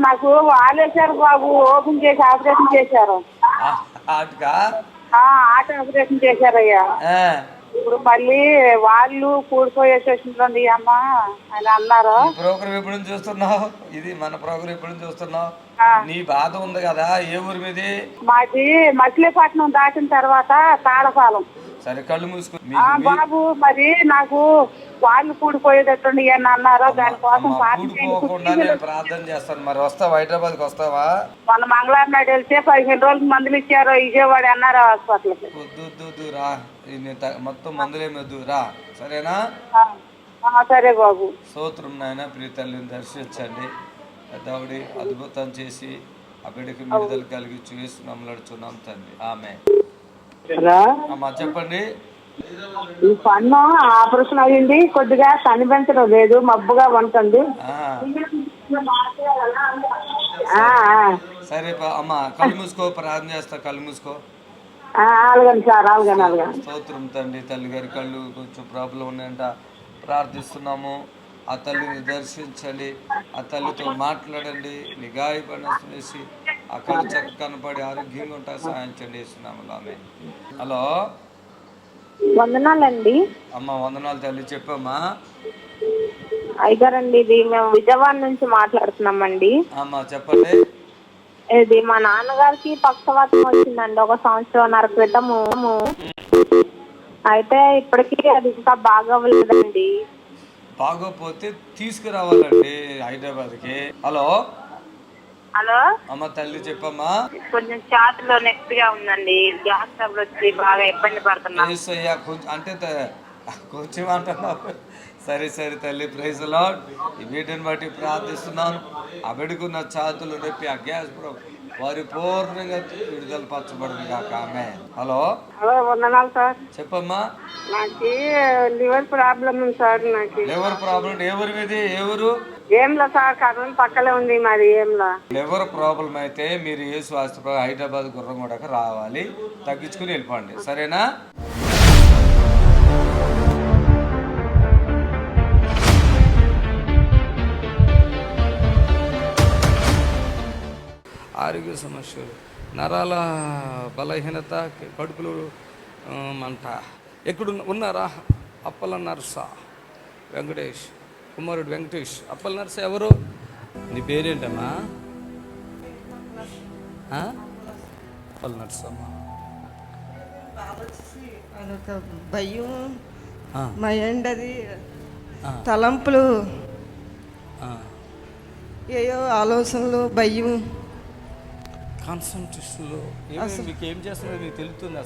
నాకు వాలేశారు బాబు, ఓపెన్ చేసి ఆపరేషన్ చేశారు. ఆట ఆపరేషన్ చేశారయ్యా. ఇప్పుడు మళ్ళీ వాళ్ళు కూడిపోయే స్టేషన్ ఉంది అమ్మ అని అన్నారు. ప్రోగ్రామ్ ఎప్పుడు చూస్తున్నావు? ఇది మన ప్రోగ్రామ్ ఎప్పుడు చూస్తున్నావు? నీ బాధ ఉంది కదా. ఏ ఊరి మీది? మాది మచిలీపట్నం దాటిన తర్వాత తాళపాలెం. సరే కళ్ళు మూసుకుని బాబు, మరి నాకు వాళ్ళు కూడిపోయేటట్టుండి అని అన్నారు. దానికోసం కూడిపోకుండా నేను ప్రార్థన చేస్తాను. మరి వస్తావా? హైదరాబాద్కి వస్తావా? మన మంగళవారం నాడు వెళ్తే 15 రోజులకు మందులు ఇచ్చారు విజయవాడ ఎన్ఆర్ హాస్పిటల్కి. వద్దు రా, మొత్తం మందులేమి వద్దు రా, సరేనా? సరే బాబు. స్తోత్రం నాయన. ప్రియ తల్లిని దర్శించండి. పెద్దవిడి అద్భుతం చేసి ఆ బిడ్డకి విడుదల కలిగించు యేసు నామములో అడుగుచున్నాం తండ్రి, ఆమేన్. అమ్మా చెప్పండి. ఈ పన్ను ఆపరేషన్ అయ్యింది, కొద్దిగా కనిపించడం లేదు, మబ్బుగా ఉంటుంది. సరే అమ్మా, కళ్ళు మూసుకో, ప్రార్థన చేస్తా, కళ్ళు మూసుకో. అలాగని సార్, అలాగని. స్తోత్రం తండ్రి. తల్లి గారి కళ్ళు కొంచెం ప్రాబ్లం ఉన్నాయంట, ప్రార్థిస్తున్నాము. ఆ తల్లిని దర్శించండి, ఆ తల్లితో మాట్లాడండి, నీ గాయపడిన వేసి ఆ కళ్ళు చక్క కనపడి ఆరోగ్యంగా ఉంటా సహాయం చేయండి వేస్తున్నాము. ఆమె. హలో, వందనాలండి. అమ్మ వందనాలు తల్లి, చెప్పమ్మా. అయ్యగారండి, ఇది మేము విజయవాడ నుంచి మాట్లాడుతున్నామండి. అమ్మా చెప్పండి. ఇది మా నాన్నగారికి పక్షవాతం వచ్చిందండి 1 సంవత్సరంన్నర క్రితము. అయితే ఇప్పటికీ అది ఇంకా బాగోలేదండి. బాగోపోతే తీసుకురావాలండి హైదరాబాద్కి. హలో హలో అమ్మ తల్లి చెప్పమ్మా. కొంచెం ఛాతిలో నొప్పిగా ఉందండి, గ్యాస్ ట్రబుల్ వచ్చి బాగా ఇబ్బంది పడుతున్నా. అంటే కొంచెం అంటున్నావు. సరే తల్లి, ప్రైజ్ ది లార్డ్. ఈ వీటిని బట్టి ప్రార్థిస్తున్నాను. ఆ బిడ్డకున్న ఛాతులు నొప్పి, ఆ గ్యాస్ వారి పూర్ణంగా విడుదల పరచబడింది కాక. ఆమె. హలో వందనాలు సార్. చెప్పమ్మా. నాకు లివర్ ప్రాబ్లం ఉంది సార్. నాకు లివర్ ప్రాబ్లం ఎవరి మీది? ఎవరు? ఏంలా సార్, కర్నూలు పక్కలే ఉంది మాది. ఏంలా లివర్ ప్రాబ్లం అయితే మీరు యేసు హాస్పిటల్ హైదరాబాద్ గుర్రంగూడకు రావాలి, తగ్గించుకుని వెళ్ళిపోండి, సరేనా? ఆరోగ్య సమస్యలు, నరాల బలహీనత, కడుపులు మంట. ఎక్కడ ఉన్నారా? అప్పల నర్స వెంకటేష్, కుమారుడు వెంకటేష్. అప్పల నర్స ఎవరు? నీ పేరేంటమ్మా? అప్పల నర్స అమ్మా. అదొక భయం, మైండ్, అది తలంపులు, ఏయో ఆలోచనలు, భయం, కాన్సన్ట్రేషన్లో. మీకు ఏం చేస్తున్నారో మీకు తెలుస్తుంది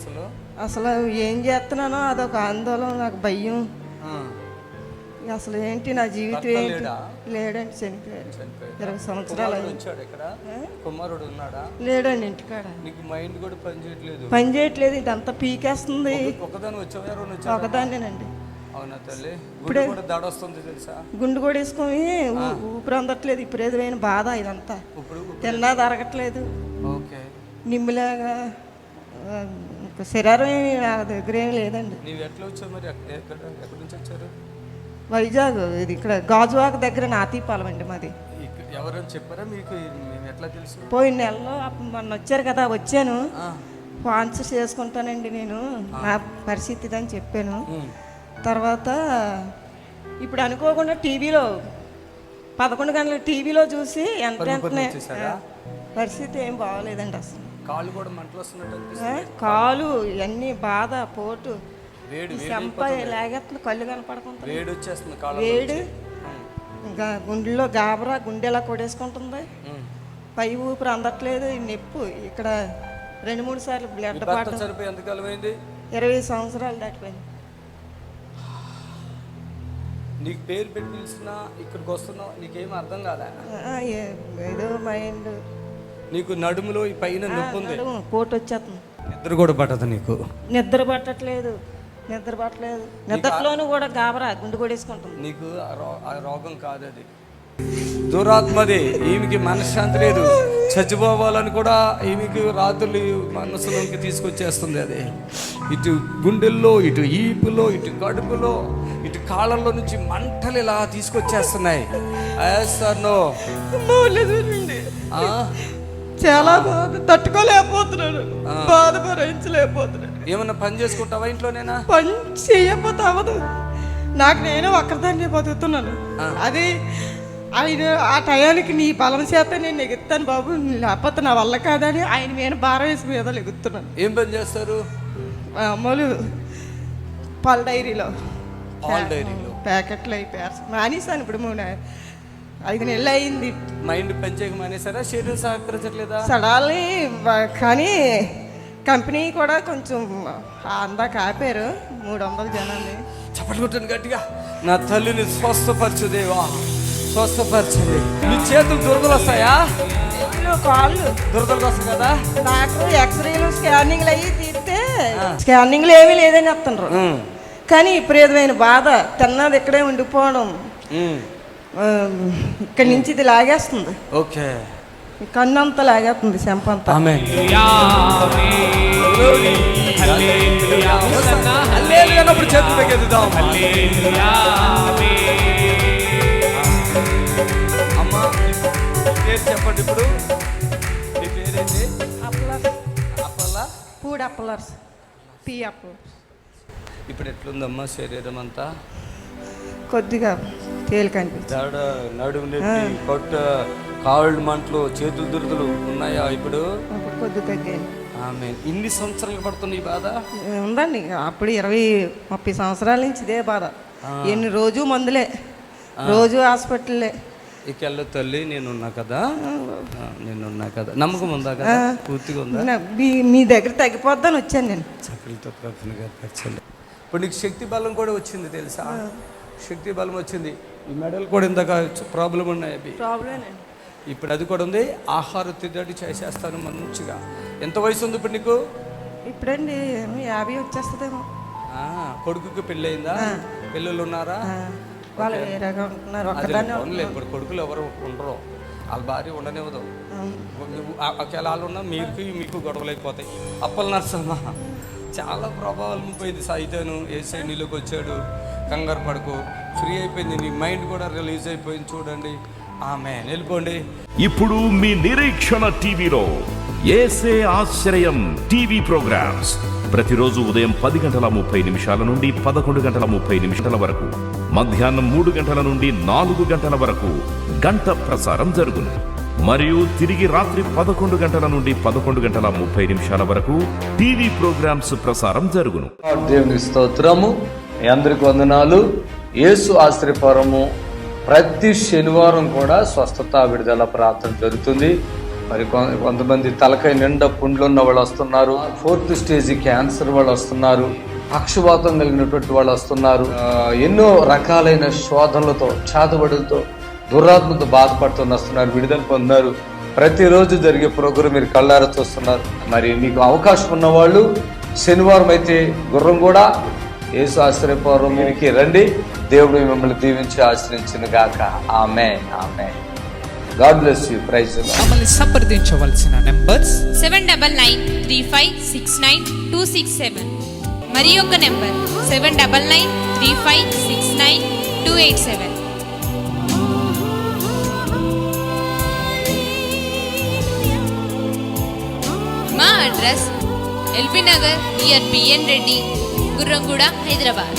అసలు ఏం చేస్తున్నానో అదొక ఆందోళన, నాకు భయం. అసలు ఏంటి నా జీవితం ఏంటి? లేడండి, చనిపోయాడు. 20 సంవత్సరాలు కుమారుడు ఉన్నాడా? లేడండి, ఇంటికాడ. నీకు మైండ్ కూడా పని చేయట్లేదు, ఇదంతా పీకేస్తుంది. ఒకదాన్నేనండి. అవునా తల్లి? ఇప్పుడే దడ వస్తుంది తెలుసా? గుండు కూడా వేసుకొని ఊపిరి అందట్లేదు, విపరీతమైన బాధ ఇదంతా. తిన్నా తరగట్లేదు, నిమ్ములాగా శరీరం దగ్గర ఏమి లేదండి. నీవు ఎట్లా వచ్చావు మరి? ఎక్కడి నుంచి వచ్చారు? వైజాగ్, ఇది ఇక్కడ గాజువాక దగ్గర నాతీపాలెం అండి మాది. ఎవరైనా చెప్పారా మీకు? ఎట్లా తెలుసు? పోయిన నెలలో మొన్న వచ్చారు కదా, వచ్చాను. స్పాన్సర్ చేసుకుంటానండి నేను, నా పరిస్థితి ఇదని చెప్పాను. తర్వాత ఇప్పుడు అనుకోకుండా టీవీలో 11 గంటల టీవీలో చూసి వెంటనే పరిస్థితి ఏం బాగోలేదండి అసలు. కాళ్ళు కూడా మంటలు వస్తున్నట్టు, కాలు ఇవన్నీ బాధ, పోటు, చెంప లాగేస్తుంది, కళ్ళు కనపడుతుంది, వేడి వచ్చేస్తుంది, వేడి, ఇంకా గుండెలో గాబరా, గుండెలా కొడేసుకుంటుంది, పై ఊపిరి అందట్లేదు, నొప్పి. ఇక్కడ 2-3 సార్లు బ్లడ్ పాటు. 20 సంవత్సరాలు దాటిపోయింది. నీకు పేరు పెట్టి పిలిచినా ఇక్కడికి వస్తున్నావు, నీకేం అర్థం కాదా? ఏదో మైండ్. నీకు నడుములో ఈ పైన నొప్పి ఉంది, పోటు వచ్చేస్తుంది, నిద్ర కూడా పట్టదు. నీకు నిద్ర పట్టట్లేదు, నిద్రలోనూ కూడా గాబరా, గుండు కొడేసుకుంటుంది. నీకు ఆ రోగం కాదు, అది దురాత్మది. ఈమెకి మనశ్శాంతి లేదు, చచ్చిపోవాలని కూడా ఈమెకి రాత్రులు మనసులోకి తీసుకొచ్చేస్తుంది. అది ఇటు గుండెల్లో, ఇటు ఈపులో, ఇటు కడుపులో, ఇటు కాళ్ళల్లో నుంచి మంటలు ఇలా తీసుకొచ్చేస్తున్నాయి. చాలా బాధ, తట్టుకోలేకపోతున్నాడు, బాధ భరించలేకపోతున్నాడు. ఏమన్నా పని చేసుకుంటావా ఇంట్లోనేనా? పని చేయకపోతే అవ్వదు నాకు, నేను ఒక్కదాన్నే బతుకుతున్నాను. అది ఆయన ఆ టయానికి నీ బలం చేత నేను ఎగుతాను బాబు, లేకపోతే నా వల్ల కాదని ఆయన మీద భారం వేసి మీద ఎగుతున్నాను. ఏం పని చేస్తారు? అమ్మలు పాల డైరీలో. ప్యాకెట్లు అయిపోయారు. మానేసాను ఇప్పుడు 5 నెలలు అయింది. మైండ్ పనిచేయక మానేసారా? శరీరం సహకరించట్లేదా? సడాలి కానీ కంపెనీ కూడా కొంచెం అందాక ఆపారు 300 జనాన్ని. చప్పట్లు కొట్టండి గట్టిగా. నా తల్లిని స్వస్థపరచు దేవా, స్వస్థపరచండి. మీ చేతులు దురదలు వస్తాయా? కాళ్ళు దురదలు వస్తాయి కదా. డాక్టర్ ఎక్స్రేలు స్కానింగ్లు అయ్యి తీస్తే స్కానింగ్లు ఏమీ లేదని చెప్తున్నారు. కానీ విపరీతమైన బాధ, తిన్నది ఇక్కడే ఉండిపోవడం, ఇక్కడి నుంచి ఇది లాగేస్తుంది. ఓకే, కన్నంతా లాగేస్తుంది, చెంపంతా. ఆమేన్. చేతులు పైకెత్తుదాం. అమ్మా పేరు చెప్పండి. ఇప్పుడు మీ పేరేంటి? అప్పల్లా పూడప్పలర్స్, పీ అప్పలర్స్. ఇప్పుడు ఎట్లుందమ్మా శరీరం అంతా? కొద్దిగా తేలిక అనిపిస్తుంది. నడుము నొప్పి, కొట్ట, కాళ్ళు మంటలు, చేతులు దురదలు ఉన్నాయా ఇప్పుడు? కొద్ది తగ్గాయి. ఆమేన్. ఇన్ని సంవత్సరాలు పడుతుంది ఈ బాధ? ఉందండి, అప్పుడు 20-30 సంవత్సరాల నుంచి ఇదే బాధ. ఎన్ని రోజు మందులే, రోజు హాస్పిటల్లే. ఇకెళ్ళ తల్లి నేనున్నా కదా, నేనున్నా కదా. నమ్మకం ఉందా కదా? పూర్తిగా ఉందా? మీ దగ్గర తగ్గిపోద్దని వచ్చాను నేను. చక్కలతో ప్రార్థన. ఇప్పుడు నీకు శక్తి బలం కూడా వచ్చింది తెలుసా? శక్తి బలం వచ్చింది. ఈ మెడల్ కూడా ఇందాక ప్రాబ్లం ఉన్నాయి అవి. ఇప్పుడు అది కూడా ఉంది. ఆహార తిరిగి చేసేస్తాను మంచిగా. ఎంత వయసు ఉంది ఇప్పుడు నీకు? ఇప్పుడండి 50 వచ్చేస్తుందేమో. కొడుకుకి పెళ్ళి అయిందా? పిల్లలు ఉన్నారా? వాళ్ళు వేరేగా ఉంటున్నారు. ఇప్పుడు కొడుకులు ఎవరు ఉండరు, వాళ్ళ భార్య ఉండనివ్వదు. ఒకవేళ వాళ్ళు ఉన్నా మీకు గొడవలు అయిపోతాయి. అప్పల నర్సమ్మ చాలా ప్రభావం పోయింది. సాయితేను ఏసై నీలోకి వచ్చాడు. కంగారు పడుకో, ఫ్రీ అయిపోయింది. నీ మైండ్ కూడా రిలీజ్ అయిపోయింది. చూడండి. ఆమేన్. వెళ్ళిపోండి. ఇప్పుడు మీ నిరీక్షణ టీవీలో యేసే ఆశ్రయం టీవీ ప్రోగ్రామ్స్ ప్రతిరోజు ఉదయం 10:30 నుండి 11:30 వరకు, మధ్యాహ్నం 3 గంటల నుండి 4 గంటల వరకు గంట ప్రసారం జరుగును. మరియు తిరిగి రాత్రి 11 గంటల నుండి 11:30 వరకు టీవీ ప్రోగ్రామ్స్ ప్రసారం జరుగును. దేవుని స్తోత్రము. మీ అందరికి వందనాలు. యేసు ఆశ్రయపురము ప్రతి శనివారం కూడా స్వస్థత విడుదల ప్రార్థన జరుగుతుంది. మరి కొంతమంది తలకాయ నిండా పుండ్లు ఉన్న వాళ్ళు వస్తున్నారు. 4th స్టేజ్ క్యాన్సర్ వాళ్ళు వస్తున్నారు. పక్షవాతం కలిగినటువంటి వాళ్ళు వస్తున్నారు. ఎన్నో రకాలైన శోధనలతో, చేతబడులతో, దురాత్మతో బాధపడుతూ వస్తున్నారు. విడుదల పొందుతున్నారు. ప్రతిరోజు జరిగే ప్రోగ్రాం మీరు కళ్ళారా చూస్తున్నారు. మరి మీకు అవకాశం ఉన్నవాళ్ళు శనివారం అయితే గుర్రం కూడా యేసు ఆశ్రయపురంకి రండి. దేవుడు మిమ్మల్ని దీవించి ఆశ్రయించును గాక. ఆమేన్, ఆమేన్. God bless you. Praise the Lord. మమ్మల్ని సంప్రదించవలసిన నంబర్స్ 7993569267 మరి ఒక నంబర్ 7993569287. మా అడ్రస్ ఎల్బీ నగర్ నియర్ బిఎన్ రెడ్డి, గుర్రంగూడ, హైదరాబాద్.